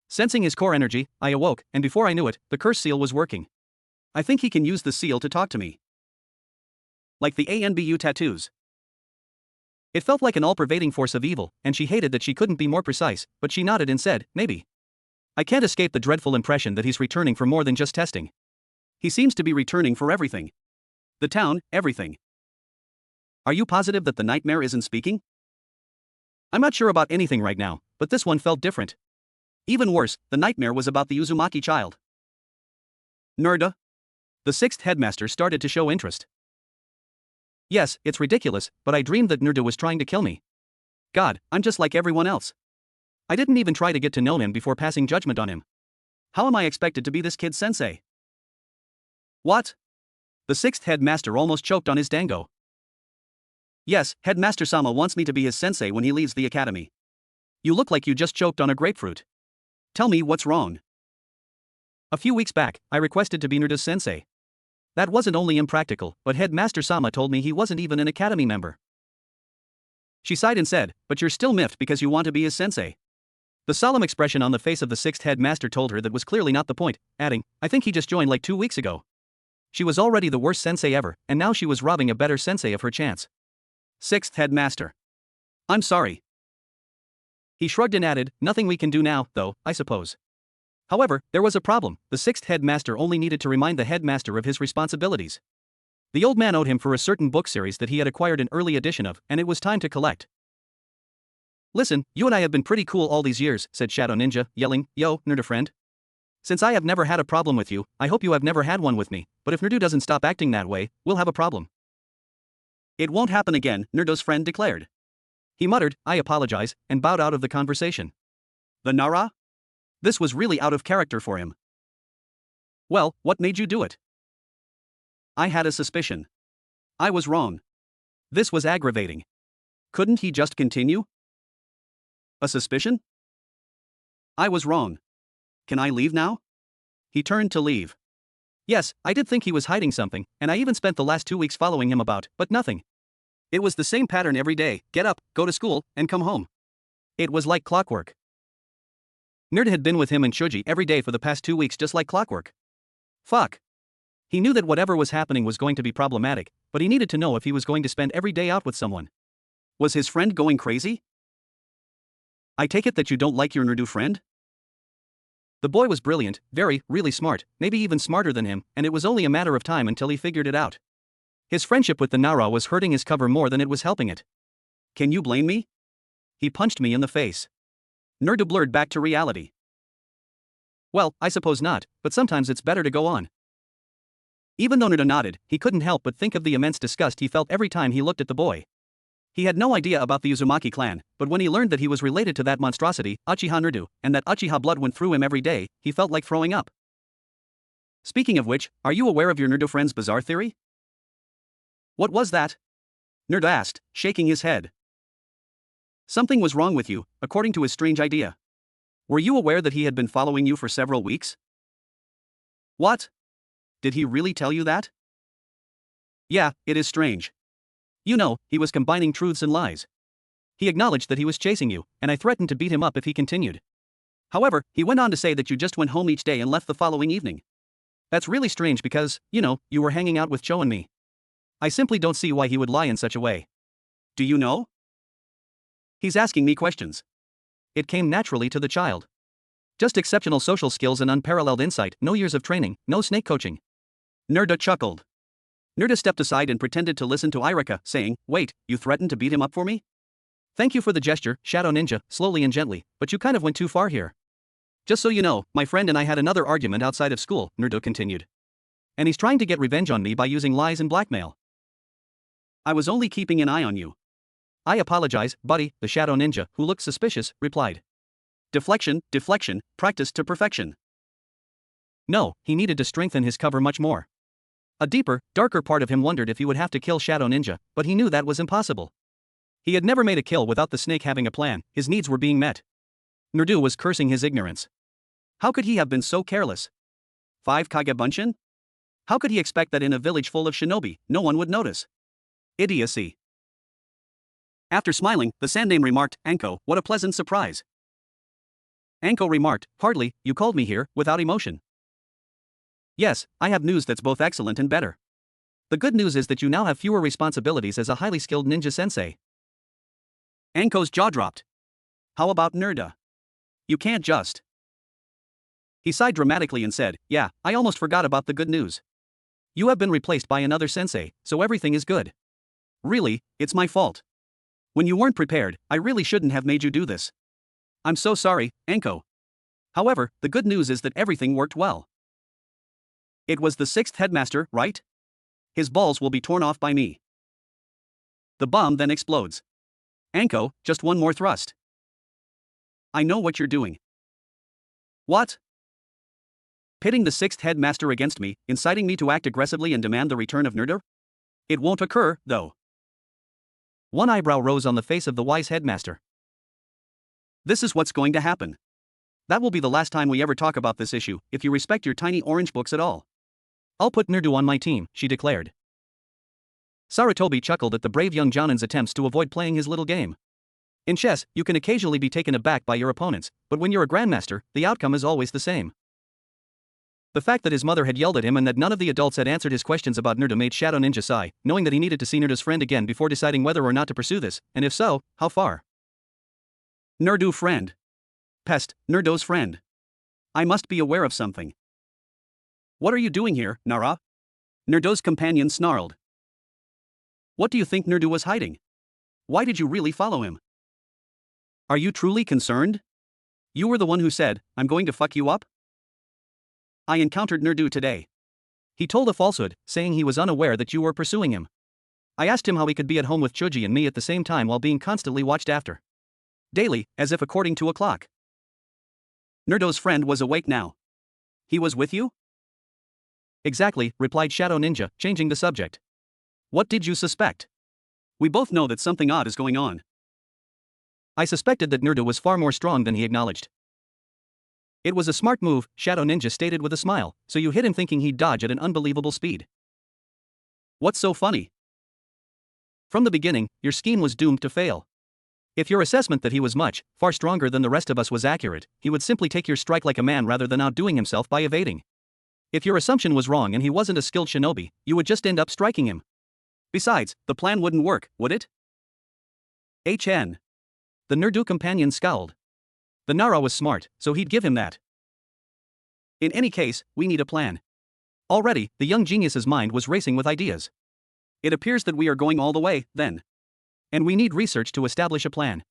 Speaker 1: Sensing his core energy, I awoke, and before I knew it, the curse seal was working. I think he can use the seal to talk to me. Like the ANBU tattoos." It felt like an all-pervading force of evil, and she hated that she couldn't be more precise, but she nodded and said, "Maybe. I can't escape the dreadful impression that he's returning for more than just testing. He seems to be returning for everything. The town, everything." "Are you positive that the nightmare isn't speaking?" "I'm not sure about anything right now, but this one felt different. Even worse, the nightmare was about the Uzumaki child." "Nerda?" The 6th Headmaster started to show interest. Yes, it's ridiculous, but I dreamed that Naruto was trying to kill me. God, I'm just like everyone else. I didn't even try to get to know him before passing judgment on him. How am I expected to be this kid's sensei? What? The sixth headmaster almost choked on his dango. Yes, Headmaster Sama wants me to be his sensei when he leaves the academy. You look like you just choked on a grapefruit. Tell me what's wrong. A few weeks back, I requested to be Naruto's sensei. That wasn't only impractical, but Headmaster Sama told me he wasn't even an academy member. She sighed and said, but you're still miffed because you want to be his sensei. The solemn expression on the face of the sixth headmaster told her that was clearly not the point, adding, I think he just joined like 2 weeks ago. She was already the worst sensei ever, and now she was robbing a better sensei of her chance. Sixth headmaster. I'm sorry. He shrugged and added, nothing we can do now, though, I suppose. However, there was a problem. The sixth headmaster only needed to remind the headmaster of his responsibilities. The old man owed him for a certain book series that he had acquired an early edition of, and it was time to collect. Listen, you and I have been pretty cool all these years, said Shadow Ninja, yelling, yo, Naruto friend. Since I have never had a problem with you, I hope you have never had one with me, but if Naruto doesn't stop acting that way, we'll have a problem. It won't happen again, Naruto's friend declared. He muttered, I apologize, and bowed out of the conversation. The Nara? This was really out of character for him. Well, what made you do it? I had a suspicion. I was wrong. This was aggravating. Couldn't he just continue? A suspicion? I was wrong. Can I leave now? He turned to leave. Yes, I did think he was hiding something, and I even spent the last 2 weeks following him about, but nothing. It was the same pattern every day, get up, go to school, and come home. It was like clockwork. Naruto had been with him and Shoji every day for the past 2 weeks just like clockwork. Fuck. He knew that whatever was happening was going to be problematic, but he needed to know if he was going to spend every day out with someone. Was his friend going crazy? I take it that you don't like your Naruto friend? The boy was brilliant, really smart, maybe even smarter than him, and it was only a matter of time until he figured it out. His friendship with the Nara was hurting his cover more than it was helping it. Can you blame me? He punched me in the face. Naruto blurred back to reality. Well, I suppose not, but sometimes it's better to go on. Even though Naruto nodded, he couldn't help but think of the immense disgust he felt every time he looked at the boy. He had no idea about the Uzumaki clan, but when he learned that he was related to that monstrosity, Uchiha Naruto, and that Uchiha blood went through him every day, he felt like throwing up. Speaking of which, are you aware of your Naruto friend's bizarre theory? What was that? Naruto asked, shaking his head. Something was wrong with you, according to his strange idea. Were you aware that he had been following you for several weeks? What? Did he really tell you that? Yeah, it is strange. You know, he was combining truths and lies. He acknowledged that he was chasing you, and I threatened to beat him up if he continued. However, he went on to say that you just went home each day and left the following evening. That's really strange because, you know, you were hanging out with Cho and me. I simply don't see why he would lie in such a way. Do you know? He's asking me questions. It came naturally to the child. Just exceptional social skills and unparalleled insight, no years of training, no snake coaching. Naruto chuckled. Naruto stepped aside and pretended to listen to Irika, saying, wait, you threatened to beat him up for me? Thank you for the gesture, Shadow Ninja, slowly and gently, but you kind of went too far here. Just so you know, my friend and I had another argument outside of school, Naruto continued. And he's trying to get revenge on me by using lies and blackmail. I was only keeping an eye on you. I apologize, buddy, the Shadow Ninja, who looked suspicious, replied. Deflection, practice to perfection. No, he needed to strengthen his cover much more. A deeper, darker part of him wondered if he would have to kill Shadow Ninja, but he knew that was impossible. He had never made a kill without the snake having a plan, his needs were being met. Naruto was cursing his ignorance. How could he have been so careless? 5 Kage Bunshin? How could he expect that in a village full of shinobi, no one would notice? Idiocy. After smiling, the Sandaime remarked, Anko, what a pleasant surprise. Anko remarked, hardly, you called me here, without emotion. Yes, I have news that's both excellent and better. The good news is that you now have fewer responsibilities as a highly skilled ninja sensei. Anko's jaw dropped. How about Naruto? You can't just. He sighed dramatically and said, yeah, I almost forgot about the good news. You have been replaced by another sensei, so everything is good. Really, it's my fault. When you weren't prepared, I really shouldn't have made you do this. I'm so sorry, Anko. However, the good news is that everything worked well. It was the 6th headmaster, right? His balls will be torn off by me. The bomb then explodes. Anko, just one more thrust. I know what you're doing. What? Pitting the sixth headmaster against me, inciting me to act aggressively and demand the return of Naruto? It won't occur, though. One eyebrow rose on the face of the wise headmaster. This is what's going to happen. That will be the last time we ever talk about this issue, if you respect your tiny orange books at all. I'll put Naruto on my team, she declared. Sarutobi chuckled at the brave young Jonin's attempts to avoid playing his little game. In chess, you can occasionally be taken aback by your opponents, but when you're a grandmaster, the outcome is always the same. The fact that his mother had yelled at him and that none of the adults had answered his questions about Naruto made Shadow Ninja sigh, knowing that he needed to see Naruto's friend again before deciding whether or not to pursue this, and if so, how far. Naruto friend. Pest, Naruto's friend. I must be aware of something. What are you doing here, Nara? Naruto's companion snarled. What do you think Naruto was hiding? Why did you really follow him? Are you truly concerned? You were the one who said, I'm going to fuck you up? I encountered Naruto today. He told a falsehood, saying he was unaware that you were pursuing him. I asked him how he could be at home with Choji and me at the same time while being constantly watched after. Daily, as if according to a clock. Naruto's friend was awake now. He was with you? Exactly, replied Shadow Ninja, changing the subject. What did you suspect? We both know that something odd is going on. I suspected that Naruto was far more strong than he acknowledged. It was a smart move, Shadow Ninja stated with a smile, so you hit him thinking he'd dodge at an unbelievable speed. What's so funny? From the beginning, your scheme was doomed to fail. If your assessment that he was much, far stronger than the rest of us was accurate, he would simply take your strike like a man rather than outdoing himself by evading. If your assumption was wrong and he wasn't a skilled shinobi, you would just end up striking him. Besides, the plan wouldn't work, would it? HN. The Naruto companion scowled. The Nara was smart, so he'd give him that. In any case, we need a plan. Already, the young genius's mind was racing with ideas. It appears that we are going all the way, then. And we need research to establish a plan.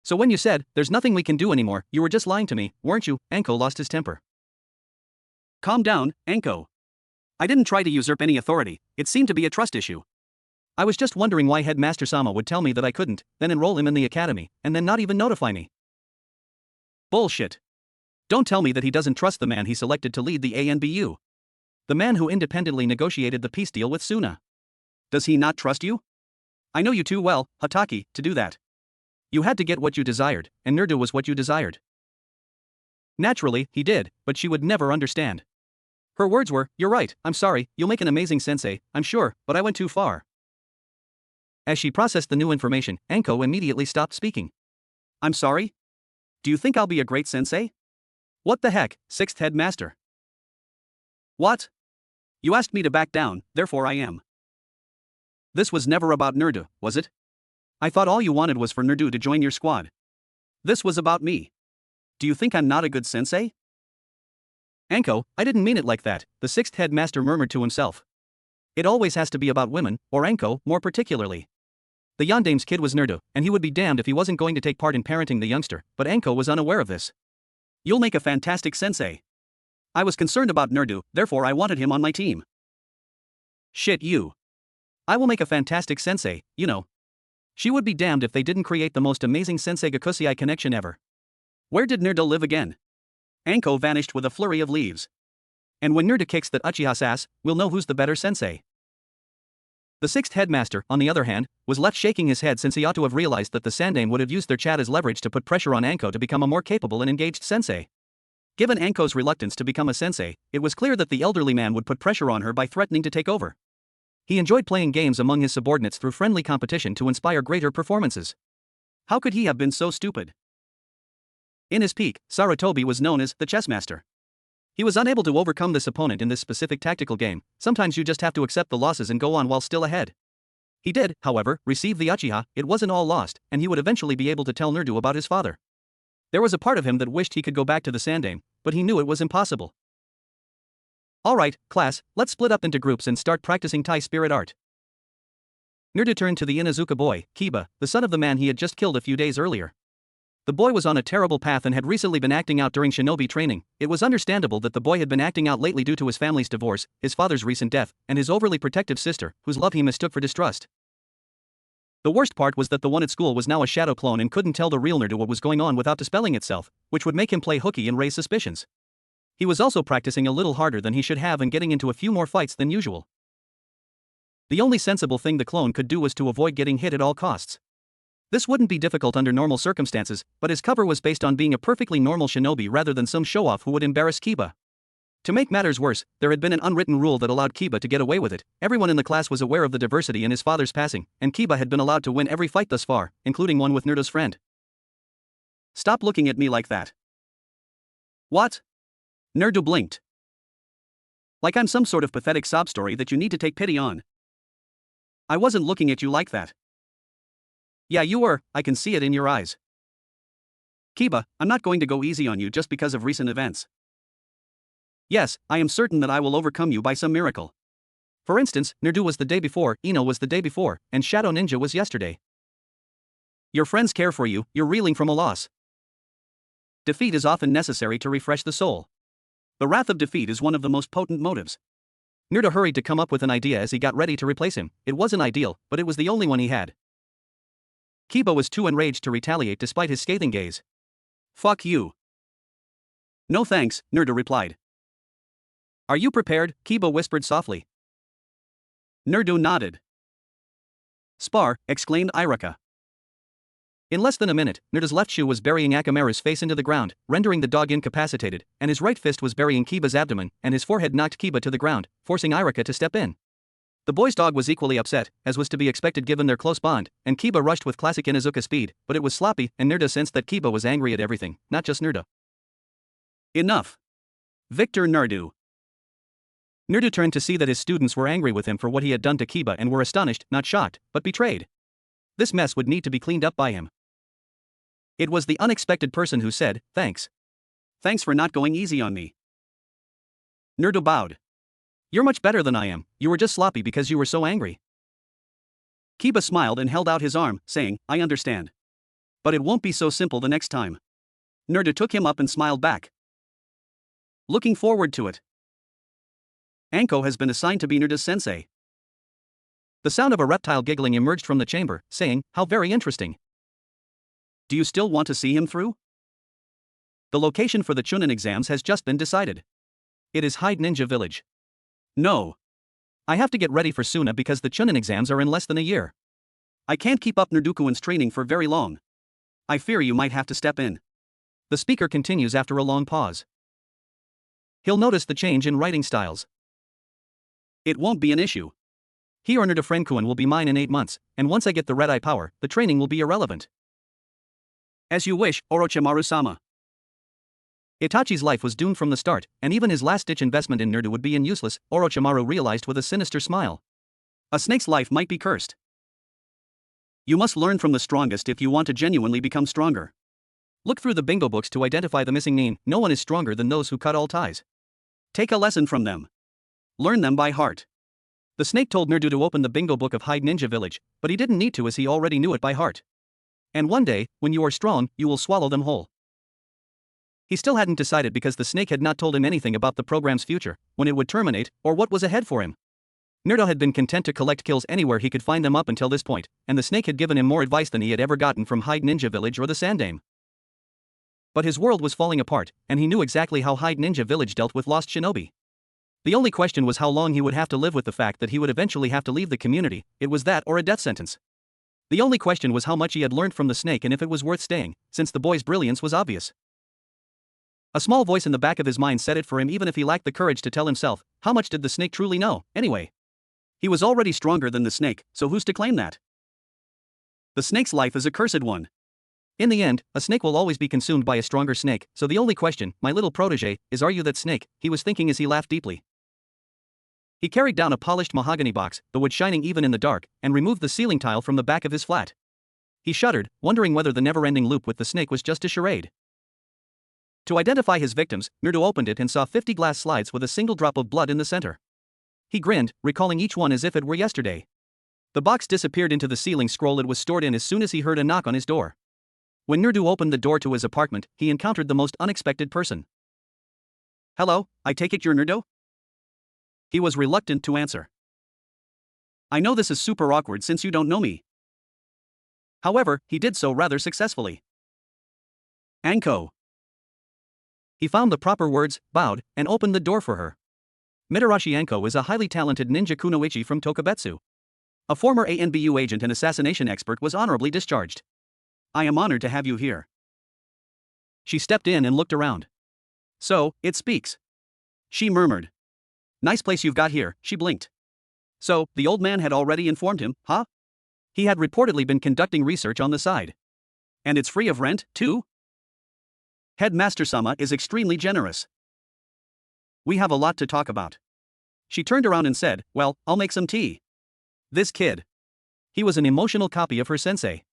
Speaker 1: So when you said, there's nothing we can do anymore, you were just lying to me, weren't you? Anko lost his temper. Calm down, Anko. I didn't try to usurp any authority, it seemed to be a trust issue. I was just wondering why Headmaster Sama would tell me that I couldn't, then enroll him in the academy, and then not even notify me. Bullshit. Don't tell me that he doesn't trust the man he selected to lead the ANBU. The man who independently negotiated the peace deal with Suna. Does he not trust you? I know you too well, Hataki, to do that. You had to get what you desired, and Naruto was what you desired. Naturally, he did, but she would never understand. Her words were, you're right, I'm sorry, you'll make an amazing sensei, I'm sure, but I went too far. As she processed the new information, Anko immediately stopped speaking. I'm sorry? Do you think I'll be a great sensei? What the heck, sixth headmaster? What? You asked me to back down, therefore I am. This was never about Naruto, was it? I thought all you wanted was for Naruto to join your squad. This was about me. Do you think I'm not a good sensei? Anko, I didn't mean it like that, the sixth headmaster murmured to himself. It always has to be about women, or Anko, more particularly. The Yandame's kid was Naruto, and he would be damned if he wasn't going to take part in parenting the youngster, but Anko was unaware of this. You'll make a fantastic sensei. I was concerned about Naruto, therefore I wanted him on my team. Shit you. I will make a fantastic sensei, you know. She would be damned if they didn't create the most amazing Sensei Gakusei connection ever. Where did Naruto live again? Anko vanished with a flurry of leaves. And when Naruto kicks that Uchiha's ass, we'll know who's the better sensei. The sixth headmaster, on the other hand, was left shaking his head since he ought to have realized that the Sandame would have used their chat as leverage to put pressure on Anko to become a more capable and engaged sensei. Given Anko's reluctance to become a sensei, it was clear that the elderly man would put pressure on her by threatening to take over. He enjoyed playing games among his subordinates through friendly competition to inspire greater performances. How could he have been so stupid? In his peak, Sarutobi was known as the chessmaster. He was unable to overcome this opponent in this specific tactical game. Sometimes you just have to accept the losses and go on while still ahead. He did, however, receive the Uchiha. It wasn't all lost, and he would eventually be able to tell Naruto about his father. There was a part of him that wished he could go back to the Sandame, but he knew it was impossible. Alright, class, let's split up into groups and start practicing Tai spirit art. Naruto turned to the Inuzuka boy, Kiba, the son of the man he had just killed a few days earlier. The boy was on a terrible path and had recently been acting out during shinobi training. It was understandable that the boy had been acting out lately due to his family's divorce, his father's recent death, and his overly protective sister, whose love he mistook for distrust. The worst part was that the one at school was now a shadow clone and couldn't tell the real Naruto what was going on without dispelling itself, which would make him play hooky and raise suspicions. He was also practicing a little harder than he should have and getting into a few more fights than usual. The only sensible thing the clone could do was to avoid getting hit at all costs. This wouldn't be difficult under normal circumstances, but his cover was based on being a perfectly normal shinobi rather than some show-off who would embarrass Kiba. To make matters worse, there had been an unwritten rule that allowed Kiba to get away with it. Everyone in the class was aware of the diversity in his father's passing, and Kiba had been allowed to win every fight thus far, including one with Naruto's friend. Stop looking at me like that. What? Naruto blinked. Like I'm some sort of pathetic sob story that you need to take pity on. I wasn't looking at you like that. Yeah, you were, I can see it in your eyes. Kiba, I'm not going to go easy on you just because of recent events. Yes, I am certain that I will overcome you by some miracle. For instance, Naruto was the day before, Ino was the day before, and Shadow Ninja was yesterday. Your friends care for you, you're reeling from a loss. Defeat is often necessary to refresh the soul. The wrath of defeat is one of the most potent motives. Naruto hurried to come up with an idea as he got ready to replace him. It wasn't ideal, but it was the only one he had. Kiba was too enraged to retaliate despite his scathing gaze. Fuck you. No thanks, Naruto replied. Are you prepared? Kiba whispered softly. Naruto nodded. Spar, exclaimed Iruka. In less than a minute, Naruto's left shoe was burying Akamaru's face into the ground, rendering the dog incapacitated, and his right fist was burying Kiba's abdomen, and his forehead knocked Kiba to the ground, forcing Iruka to step in. The boy's dog was equally upset, as was to be expected given their close bond, and Kiba rushed with classic Inuzuka speed, but it was sloppy, and Naruto sensed that Kiba was angry at everything, not just Naruto. Enough. Victor Naruto. Naruto turned to see that his students were angry with him for what he had done to Kiba and were astonished, not shocked, but betrayed. This mess would need to be cleaned up by him. It was the unexpected person who said, thanks. Thanks for not going easy on me. Naruto bowed. You're much better than I am, you were just sloppy because you were so angry. Kiba smiled and held out his arm, saying, I understand. But it won't be so simple the next time. Naruto took him up and smiled back. Looking forward to it. Anko has been assigned to be Naruto's sensei. The sound of a reptile giggling emerged from the chamber, saying, how very interesting. Do you still want to see him through? The location for the Chunin exams has just been decided. It is Hyde Ninja Village. No. I have to get ready for Suna because the Chunin exams are in less than a year. I can't keep up Naruto-kun's training for very long. I fear you might have to step in. The speaker continues after a long pause. He'll notice the change in writing styles. It won't be an issue. He or Naruto Friend-kun will be mine in 8 months, and once I get the red eye power, the training will be irrelevant. As you wish, Orochimaru-sama. Itachi's life was doomed from the start, and even his last-ditch investment in Naruto would be useless, Orochimaru realized with a sinister smile. A snake's life might be cursed. You must learn from the strongest if you want to genuinely become stronger. Look through the bingo books to identify the missing nin. No one is stronger than those who cut all ties. Take a lesson from them. Learn them by heart. The snake told Naruto to open the bingo book of Hyde Ninja Village, but he didn't need to as he already knew it by heart. And one day, when you are strong, you will swallow them whole. He still hadn't decided because the snake had not told him anything about the program's future, when it would terminate, or what was ahead for him. Naruto had been content to collect kills anywhere he could find them up until this point, and the snake had given him more advice than he had ever gotten from Hyde Ninja Village or the Sandaime. But his world was falling apart, and he knew exactly how Hyde Ninja Village dealt with lost shinobi. The only question was how long he would have to live with the fact that he would eventually have to leave the community. It was that or a death sentence. The only question was how much he had learned from the snake and if it was worth staying, since the boy's brilliance was obvious. A small voice in the back of his mind said it for him even if he lacked the courage to tell himself, how much did the snake truly know, anyway? He was already stronger than the snake, so who's to claim that? The snake's life is a cursed one. In the end, a snake will always be consumed by a stronger snake, so the only question, my little protege, is are you that snake, he was thinking as he laughed deeply. He carried down a polished mahogany box, the wood shining even in the dark, and removed the ceiling tile from the back of his flat. He shuddered, wondering whether the never-ending loop with the snake was just a charade. To identify his victims, Naruto opened it and saw 50 glass slides with a single drop of blood in the center. He grinned, recalling each one as if it were yesterday. The box disappeared into the ceiling scroll it was stored in as soon as he heard a knock on his door. When Naruto opened the door to his apartment, he encountered the most unexpected person. Hello, I take it you're Naruto? He was reluctant to answer. I know this is super awkward since you don't know me. However, he did so rather successfully. Anko. He found the proper words, bowed, and opened the door for her. Mitarashi Anko is a highly talented ninja kunoichi from Tokubetsu. A former ANBU agent and assassination expert was honorably discharged. I am honored to have you here. She stepped in and looked around. So, it speaks. She murmured. Nice place you've got here, she blinked. So, the old man had already informed him, huh? He had reportedly been conducting research on the side. And it's free of rent, too? Headmaster-sama is extremely generous. We have a lot to talk about. She turned around and said, well, I'll make some tea. This kid. He was an emotional copy of her sensei.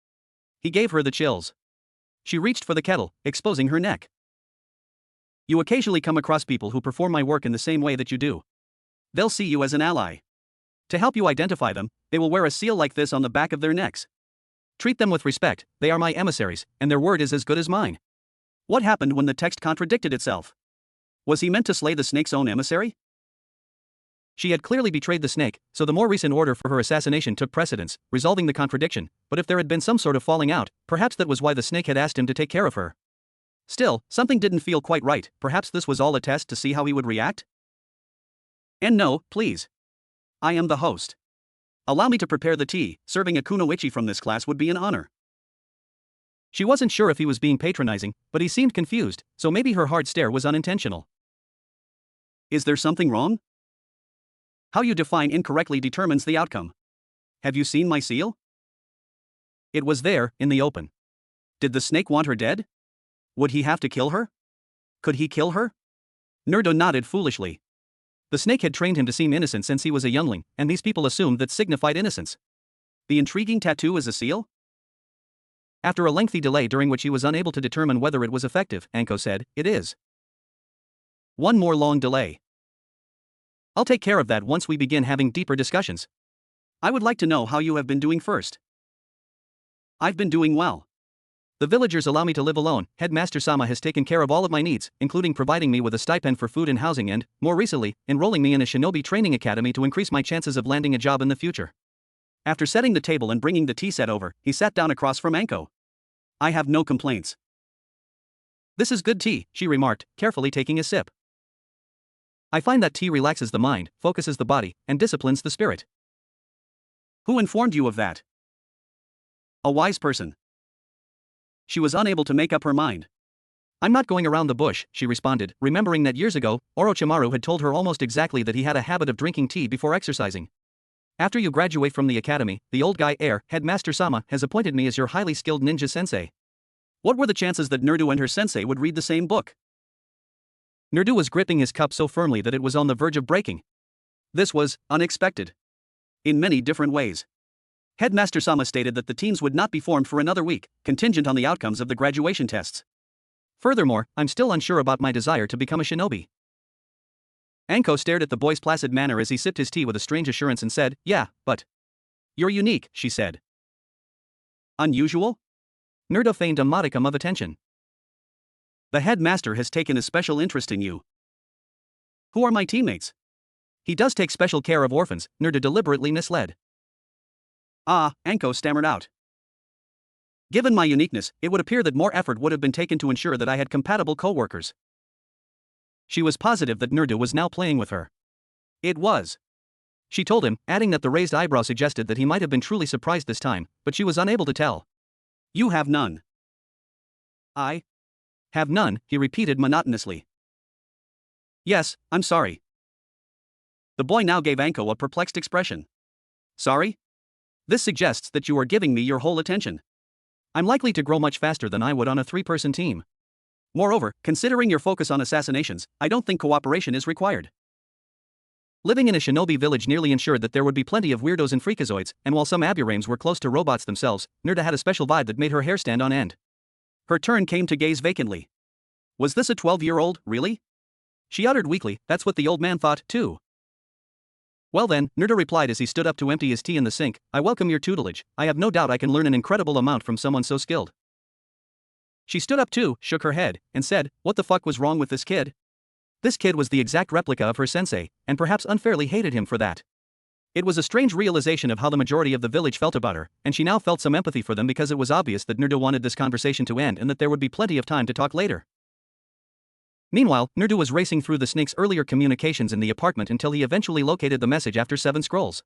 Speaker 1: He gave her the chills. She reached for the kettle, exposing her neck. You occasionally come across people who perform my work in the same way that you do. They'll see you as an ally. To help you identify them, they will wear a seal like this on the back of their necks. Treat them with respect, they are my emissaries, and their word is as good as mine. What happened when the text contradicted itself? Was he meant to slay the snake's own emissary? She had clearly betrayed the snake, so the more recent order for her assassination took precedence, resolving the contradiction, but if there had been some sort of falling out, perhaps that was why the snake had asked him to take care of her. Still, something didn't feel quite right, perhaps this was all a test to see how he would react? And no, please. I am the host. Allow me to prepare the tea, serving a kunoichi from this class would be an honor. She wasn't sure if he was being patronizing, but he seemed confused, so maybe her hard stare was unintentional. Is there something wrong? How you define incorrectly determines the outcome. Have you seen my seal? It was there, in the open. Did the snake want her dead? Would he have to kill her? Could he kill her? Naruto nodded foolishly. The snake had trained him to seem innocent since he was a youngling, and these people assumed that signified innocence. The intriguing tattoo is a seal? After a lengthy delay during which he was unable to determine whether it was effective, Anko said, it is. One more long delay. I'll take care of that once we begin having deeper discussions. I would like to know how you have been doing first. I've been doing well. The villagers allow me to live alone. Headmaster-sama has taken care of all of my needs, including providing me with a stipend for food and housing and, more recently, enrolling me in a shinobi training academy to increase my chances of landing a job in the future. After setting the table and bringing the tea set over, he sat down across from Anko. I have no complaints. This is good tea, she remarked, carefully taking a sip. I find that tea relaxes the mind, focuses the body, and disciplines the spirit. Who informed you of that? A wise person. She was unable to make up her mind. I'm not going around the bush, she responded, remembering that years ago, Orochimaru had told her almost exactly that he had a habit of drinking tea before exercising. After you graduate from the academy, the old guy heir, Headmaster-sama, has appointed me as your highly skilled ninja sensei. What were the chances that Naruto and her sensei would read the same book? Naruto was gripping his cup so firmly that it was on the verge of breaking. This was unexpected. In many different ways. Headmaster-sama stated that the teams would not be formed for another week, contingent on the outcomes of the graduation tests. Furthermore, I'm still unsure about my desire to become a shinobi. Anko stared at the boy's placid manner as he sipped his tea with a strange assurance and said, yeah, but you're unique, she said. Unusual? Naruto feigned a modicum of attention. The headmaster has taken a special interest in you. Who are my teammates? He does take special care of orphans, Naruto deliberately misled. Anko stammered out. Given my uniqueness, it would appear that more effort would have been taken to ensure that I had compatible co-workers. She was positive that Naruto was now playing with her. It was. She told him, adding that the raised eyebrow suggested that he might have been truly surprised this time, but she was unable to tell. You have none. I have none, he repeated monotonously. Yes, I'm sorry. The boy now gave Anko a perplexed expression. Sorry? This suggests that you are giving me your whole attention. I'm likely to grow much faster than I would on a 3-person team. Moreover, considering your focus on assassinations, I don't think cooperation is required. Living in a shinobi village nearly ensured that there would be plenty of weirdos and freakazoids, and while some aburames were close to robots themselves, Naruto had a special vibe that made her hair stand on end. Her turn came to gaze vacantly. Was this a 12-year-old, really? She uttered weakly, that's what the old man thought, too. Well then, Naruto replied as he stood up to empty his tea in the sink, I welcome your tutelage, I have no doubt I can learn an incredible amount from someone so skilled. She stood up too, shook her head, and said, what the fuck was wrong with this kid? This kid was the exact replica of her sensei, and perhaps unfairly hated him for that. It was a strange realization of how the majority of the village felt about her, and she now felt some empathy for them because it was obvious that Naruto wanted this conversation to end and that there would be plenty of time to talk later. Meanwhile, Naruto was racing through the snake's earlier communications in the apartment until he eventually located the message after 7 scrolls.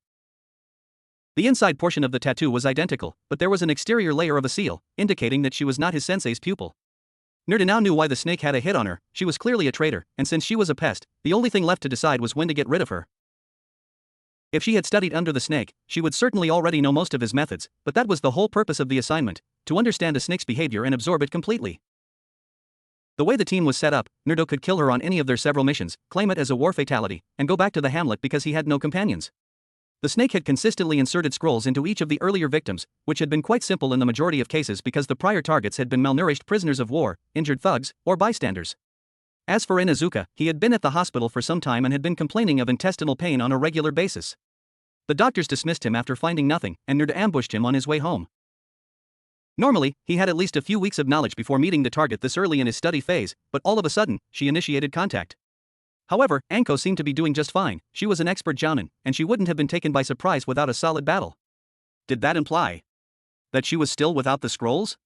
Speaker 1: The inside portion of the tattoo was identical, but there was an exterior layer of a seal, indicating that she was not his sensei's pupil. Naruto now knew why the snake had a hit on her. She was clearly a traitor, and since she was a pest, the only thing left to decide was when to get rid of her. If she had studied under the snake, she would certainly already know most of his methods, but that was the whole purpose of the assignment, to understand a snake's behavior and absorb it completely. The way the team was set up, Naruto could kill her on any of their several missions, claim it as a war fatality, and go back to the hamlet because he had no companions. The snake had consistently inserted scrolls into each of the earlier victims, which had been quite simple in the majority of cases because the prior targets had been malnourished prisoners of war, injured thugs, or bystanders. As for Inuzuka, he had been at the hospital for some time and had been complaining of intestinal pain on a regular basis. The doctors dismissed him after finding nothing, and Naruto ambushed him on his way home. Normally, he had at least a few weeks of knowledge before meeting the target this early in his study phase, but all of a sudden, she initiated contact. However, Anko seemed to be doing just fine. She was an expert jounin, and she wouldn't have been taken by surprise without a solid battle. Did that imply that she was still without the scrolls?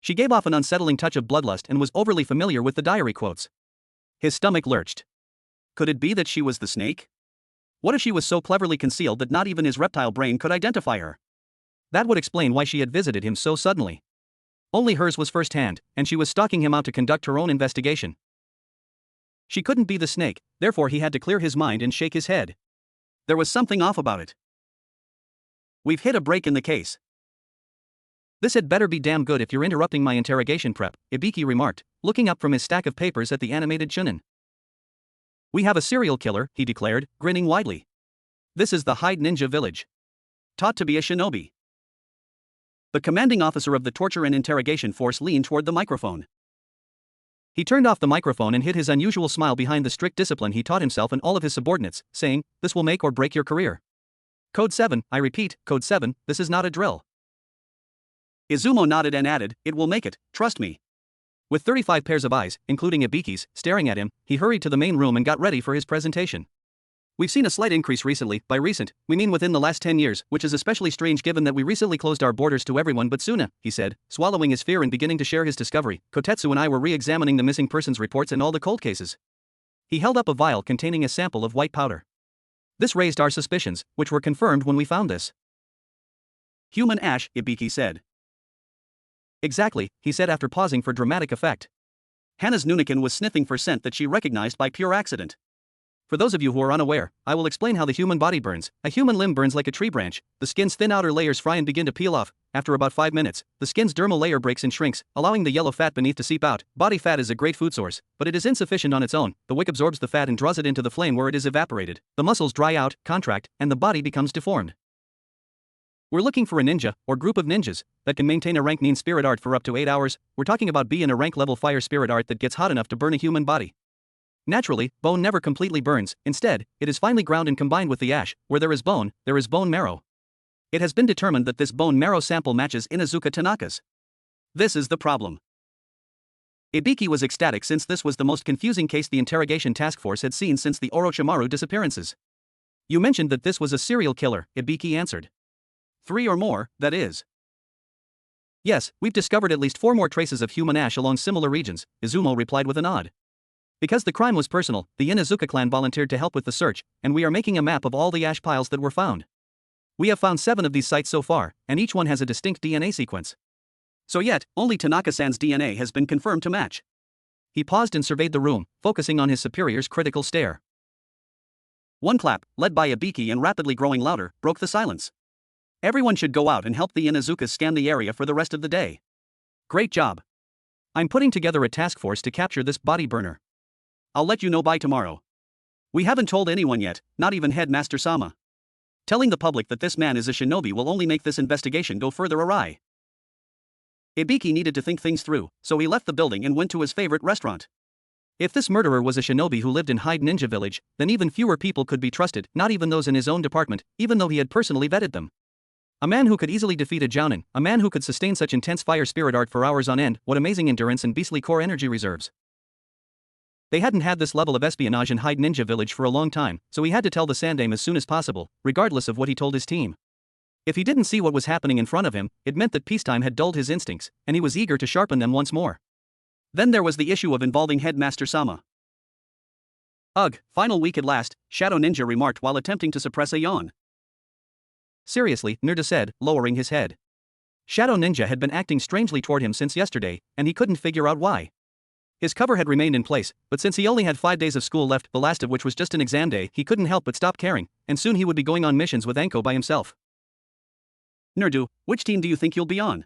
Speaker 1: She gave off an unsettling touch of bloodlust and was overly familiar with the diary quotes. His stomach lurched. Could it be that she was the snake? What if she was so cleverly concealed that not even his reptile brain could identify her? That would explain why she had visited him so suddenly. Only hers was first-hand, and she was stalking him out to conduct her own investigation. She couldn't be the snake, therefore he had to clear his mind and shake his head. There was something off about it. We've hit a break in the case. This had better be damn good if you're interrupting my interrogation prep, Ibiki remarked, looking up from his stack of papers at the animated shunin. We have a serial killer, he declared, grinning widely. This is the Hyde Ninja Village. Taught to be a shinobi. The commanding officer of the torture and interrogation force leaned toward the microphone. He turned off the microphone and hid his unusual smile behind the strict discipline he taught himself and all of his subordinates, saying, "This will make or break your career. Code 7, I repeat, Code 7, this is not a drill." Izumo nodded and added, "It will make it, trust me." With 35 pairs of eyes, including Ibiki's, staring at him, he hurried to the main room and got ready for his presentation. We've seen a slight increase recently. By recent, we mean within the last 10 years, which is especially strange given that we recently closed our borders to everyone but Suna, he said, swallowing his fear and beginning to share his discovery. Kotetsu and I were re-examining the missing persons reports and all the cold cases. He held up a vial containing a sample of white powder. This raised our suspicions, which were confirmed when we found this. Human ash, Ibiki said. Exactly, he said after pausing for dramatic effect. Hana's Nunikin was sniffing for scent that she recognized by pure accident. For those of you who are unaware, I will explain how the human body burns. A human limb burns like a tree branch. The skin's thin outer layers fry and begin to peel off. After about 5 minutes, the skin's dermal layer breaks and shrinks, allowing the yellow fat beneath to seep out. Body fat is a great food source, but it is insufficient on its own. The wick absorbs the fat and draws it into the flame where it is evaporated. The muscles dry out, contract, and the body becomes deformed. We're looking for a ninja, or group of ninjas, that can maintain a rank Nin spirit art for up to 8 hours. We're talking about B in a rank level fire spirit art that gets hot enough to burn a human body. Naturally, bone never completely burns. Instead, it is finely ground and combined with the ash. Where there is bone marrow. It has been determined that this bone marrow sample matches Inuzuka Tanaka's. This is the problem. Ibiki was ecstatic since this was the most confusing case the interrogation task force had seen since the Orochimaru disappearances. You mentioned that this was a serial killer, Ibiki answered. 3 or more, that is. Yes, we've discovered at least 4 more traces of human ash along similar regions, Izumo replied with a nod. Because the crime was personal, the Inuzuka clan volunteered to help with the search, and we are making a map of all the ash piles that were found. We have found 7 of these sites so far, and each one has a distinct DNA sequence. So yet, only Tanaka-san's DNA has been confirmed to match. He paused and surveyed the room, focusing on his superior's critical stare. One clap, led by Ibiki and rapidly growing louder, broke the silence. Everyone should go out and help the Inuzukas scan the area for the rest of the day. Great job. I'm putting together a task force to capture this body burner. I'll let you know by tomorrow. We haven't told anyone yet, not even Headmaster Sama. Telling the public that this man is a shinobi will only make this investigation go further awry. Ibiki needed to think things through, so he left the building and went to his favorite restaurant. If this murderer was a shinobi who lived in Hyde Ninja Village, then even fewer people could be trusted, not even those in his own department, even though he had personally vetted them. A man who could easily defeat a jounin, a man who could sustain such intense fire spirit art for hours on end, what amazing endurance and beastly core energy reserves. They hadn't had this level of espionage in Hyde Ninja Village for a long time, so he had to tell the Sandame as soon as possible, regardless of what he told his team. If he didn't see what was happening in front of him, it meant that peacetime had dulled his instincts, and he was eager to sharpen them once more. Then there was the issue of involving Headmaster Sama. Ugh, final week at last, Shadow Ninja remarked while attempting to suppress a yawn. Seriously, Naruto said, lowering his head. Shadow Ninja had been acting strangely toward him since yesterday, and he couldn't figure out why. His cover had remained in place, but since he only had 5 days of school left, the last of which was just an exam day, he couldn't help but stop caring, and soon he would be going on missions with Anko by himself. Naruto, which team do you think you'll be on?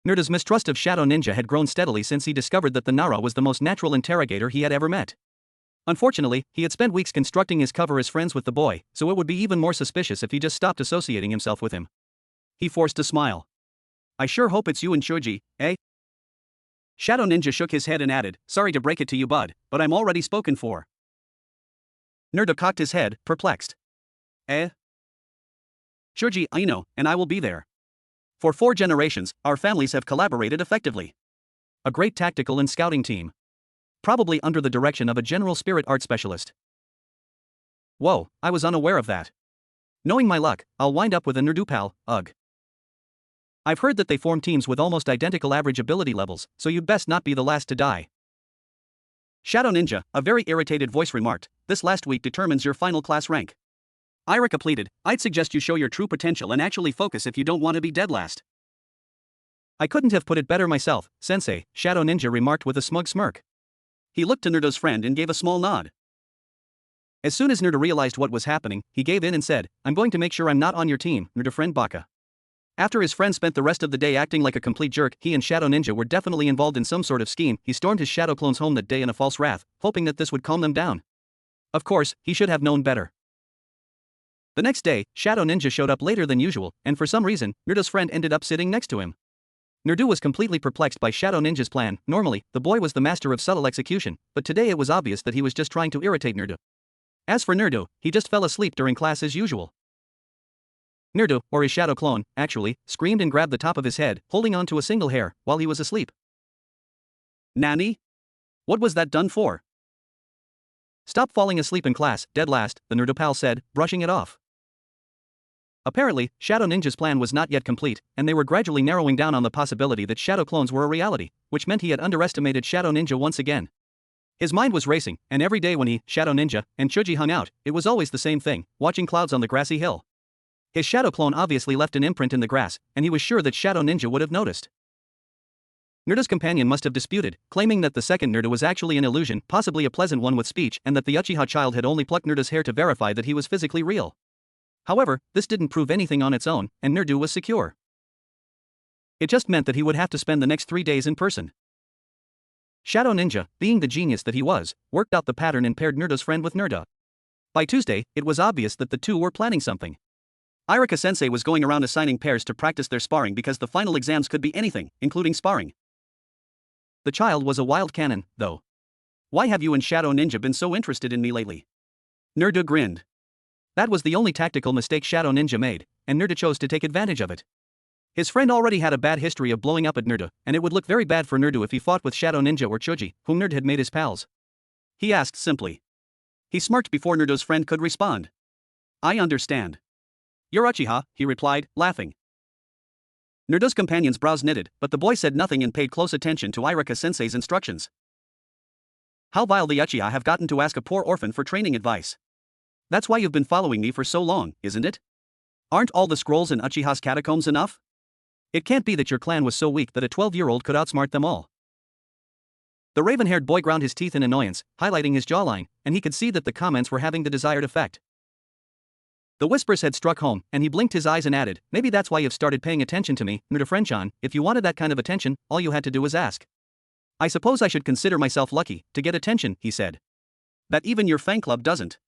Speaker 1: Naruto's mistrust of Shadow Ninja had grown steadily since he discovered that the Nara was the most natural interrogator he had ever met. Unfortunately, he had spent weeks constructing his cover as friends with the boy, so it would be even more suspicious if he just stopped associating himself with him. He forced a smile. I sure hope it's you and Choji, eh? Shadow Ninja shook his head and added, sorry to break it to you bud, but I'm already spoken for. Naruto cocked his head, perplexed. Eh? Choji, I know, and I will be there. For 4 generations, our families have collaborated effectively. A great tactical and scouting team. Probably under the direction of a general spirit art specialist. Whoa, I was unaware of that. Knowing my luck, I'll wind up with a Naruto pal, ugh. I've heard that they form teams with almost identical average ability levels, so you'd best not be the last to die. Shadow Ninja, a very irritated voice remarked, this last week determines your final class rank. Irika pleaded, I'd suggest you show your true potential and actually focus if you don't want to be dead last. I couldn't have put it better myself, Sensei, Shadow Ninja remarked with a smug smirk. He looked to Naruto's friend and gave a small nod. As soon as Naruto realized what was happening, he gave in and said, I'm going to make sure I'm not on your team, Naruto friend Baka. After his friend spent the rest of the day acting like a complete jerk, he and Shadow Ninja were definitely involved in some sort of scheme. He stormed his shadow clones home that day in a false wrath, hoping that this would calm them down. Of course, he should have known better. The next day, Shadow Ninja showed up later than usual, and for some reason, Naruto's friend ended up sitting next to him. Naruto was completely perplexed by Shadow Ninja's plan. Normally, the boy was the master of subtle execution, but today it was obvious that he was just trying to irritate Naruto. As for Naruto, he just fell asleep during class as usual. Naruto, or his shadow clone, actually, screamed and grabbed the top of his head, holding on to a single hair, while he was asleep. Nani? What was that done for? Stop falling asleep in class, dead last, the Naruto pal said, brushing it off. Apparently, Shadow Ninja's plan was not yet complete, and they were gradually narrowing down on the possibility that shadow clones were a reality, which meant he had underestimated Shadow Ninja once again. His mind was racing, and every day when he, Shadow Ninja, and Choji hung out, it was always the same thing, watching clouds on the grassy hill. His shadow clone obviously left an imprint in the grass, and he was sure that Shadow Ninja would have noticed. Naruto's companion must have disputed, claiming that the second Naruto was actually an illusion, possibly a pleasant one with speech, and that the Uchiha child had only plucked Naruto's hair to verify that he was physically real. However, this didn't prove anything on its own, and Naruto was secure. It just meant that he would have to spend the next 3 days in person. Shadow Ninja, being the genius that he was, worked out the pattern and paired Naruto's friend with Naruto. By Tuesday, it was obvious that the two were planning something. Irika-sensei was going around assigning pairs to practice their sparring because the final exams could be anything, including sparring. The child was a wild cannon, though. Why have you and Shadow Ninja been so interested in me lately? Naruto grinned. That was the only tactical mistake Shadow Ninja made, and Naruto chose to take advantage of it. His friend already had a bad history of blowing up at Naruto, and it would look very bad for Naruto if he fought with Shadow Ninja or Choji, whom Naruto had made his pals. He asked simply. He smirked before Naruto's friend could respond. I understand. You're Uchiha, he replied, laughing. Naruto's companion's brows knitted, but the boy said nothing and paid close attention to Irika-sensei's instructions. How vile the Uchiha have gotten to ask a poor orphan for training advice. That's why you've been following me for so long, isn't it? Aren't all the scrolls in Uchiha's catacombs enough? It can't be that your clan was so weak that a 12-year-old could outsmart them all. The raven-haired boy ground his teeth in annoyance, highlighting his jawline, and he could see that the comments were having the desired effect. The whispers had struck home, and he blinked his eyes and added, maybe that's why you've started paying attention to me, Naruto friend-chan. If you wanted that kind of attention, all you had to do was ask. I suppose I should consider myself lucky to get attention, he said. That even your fan club doesn't.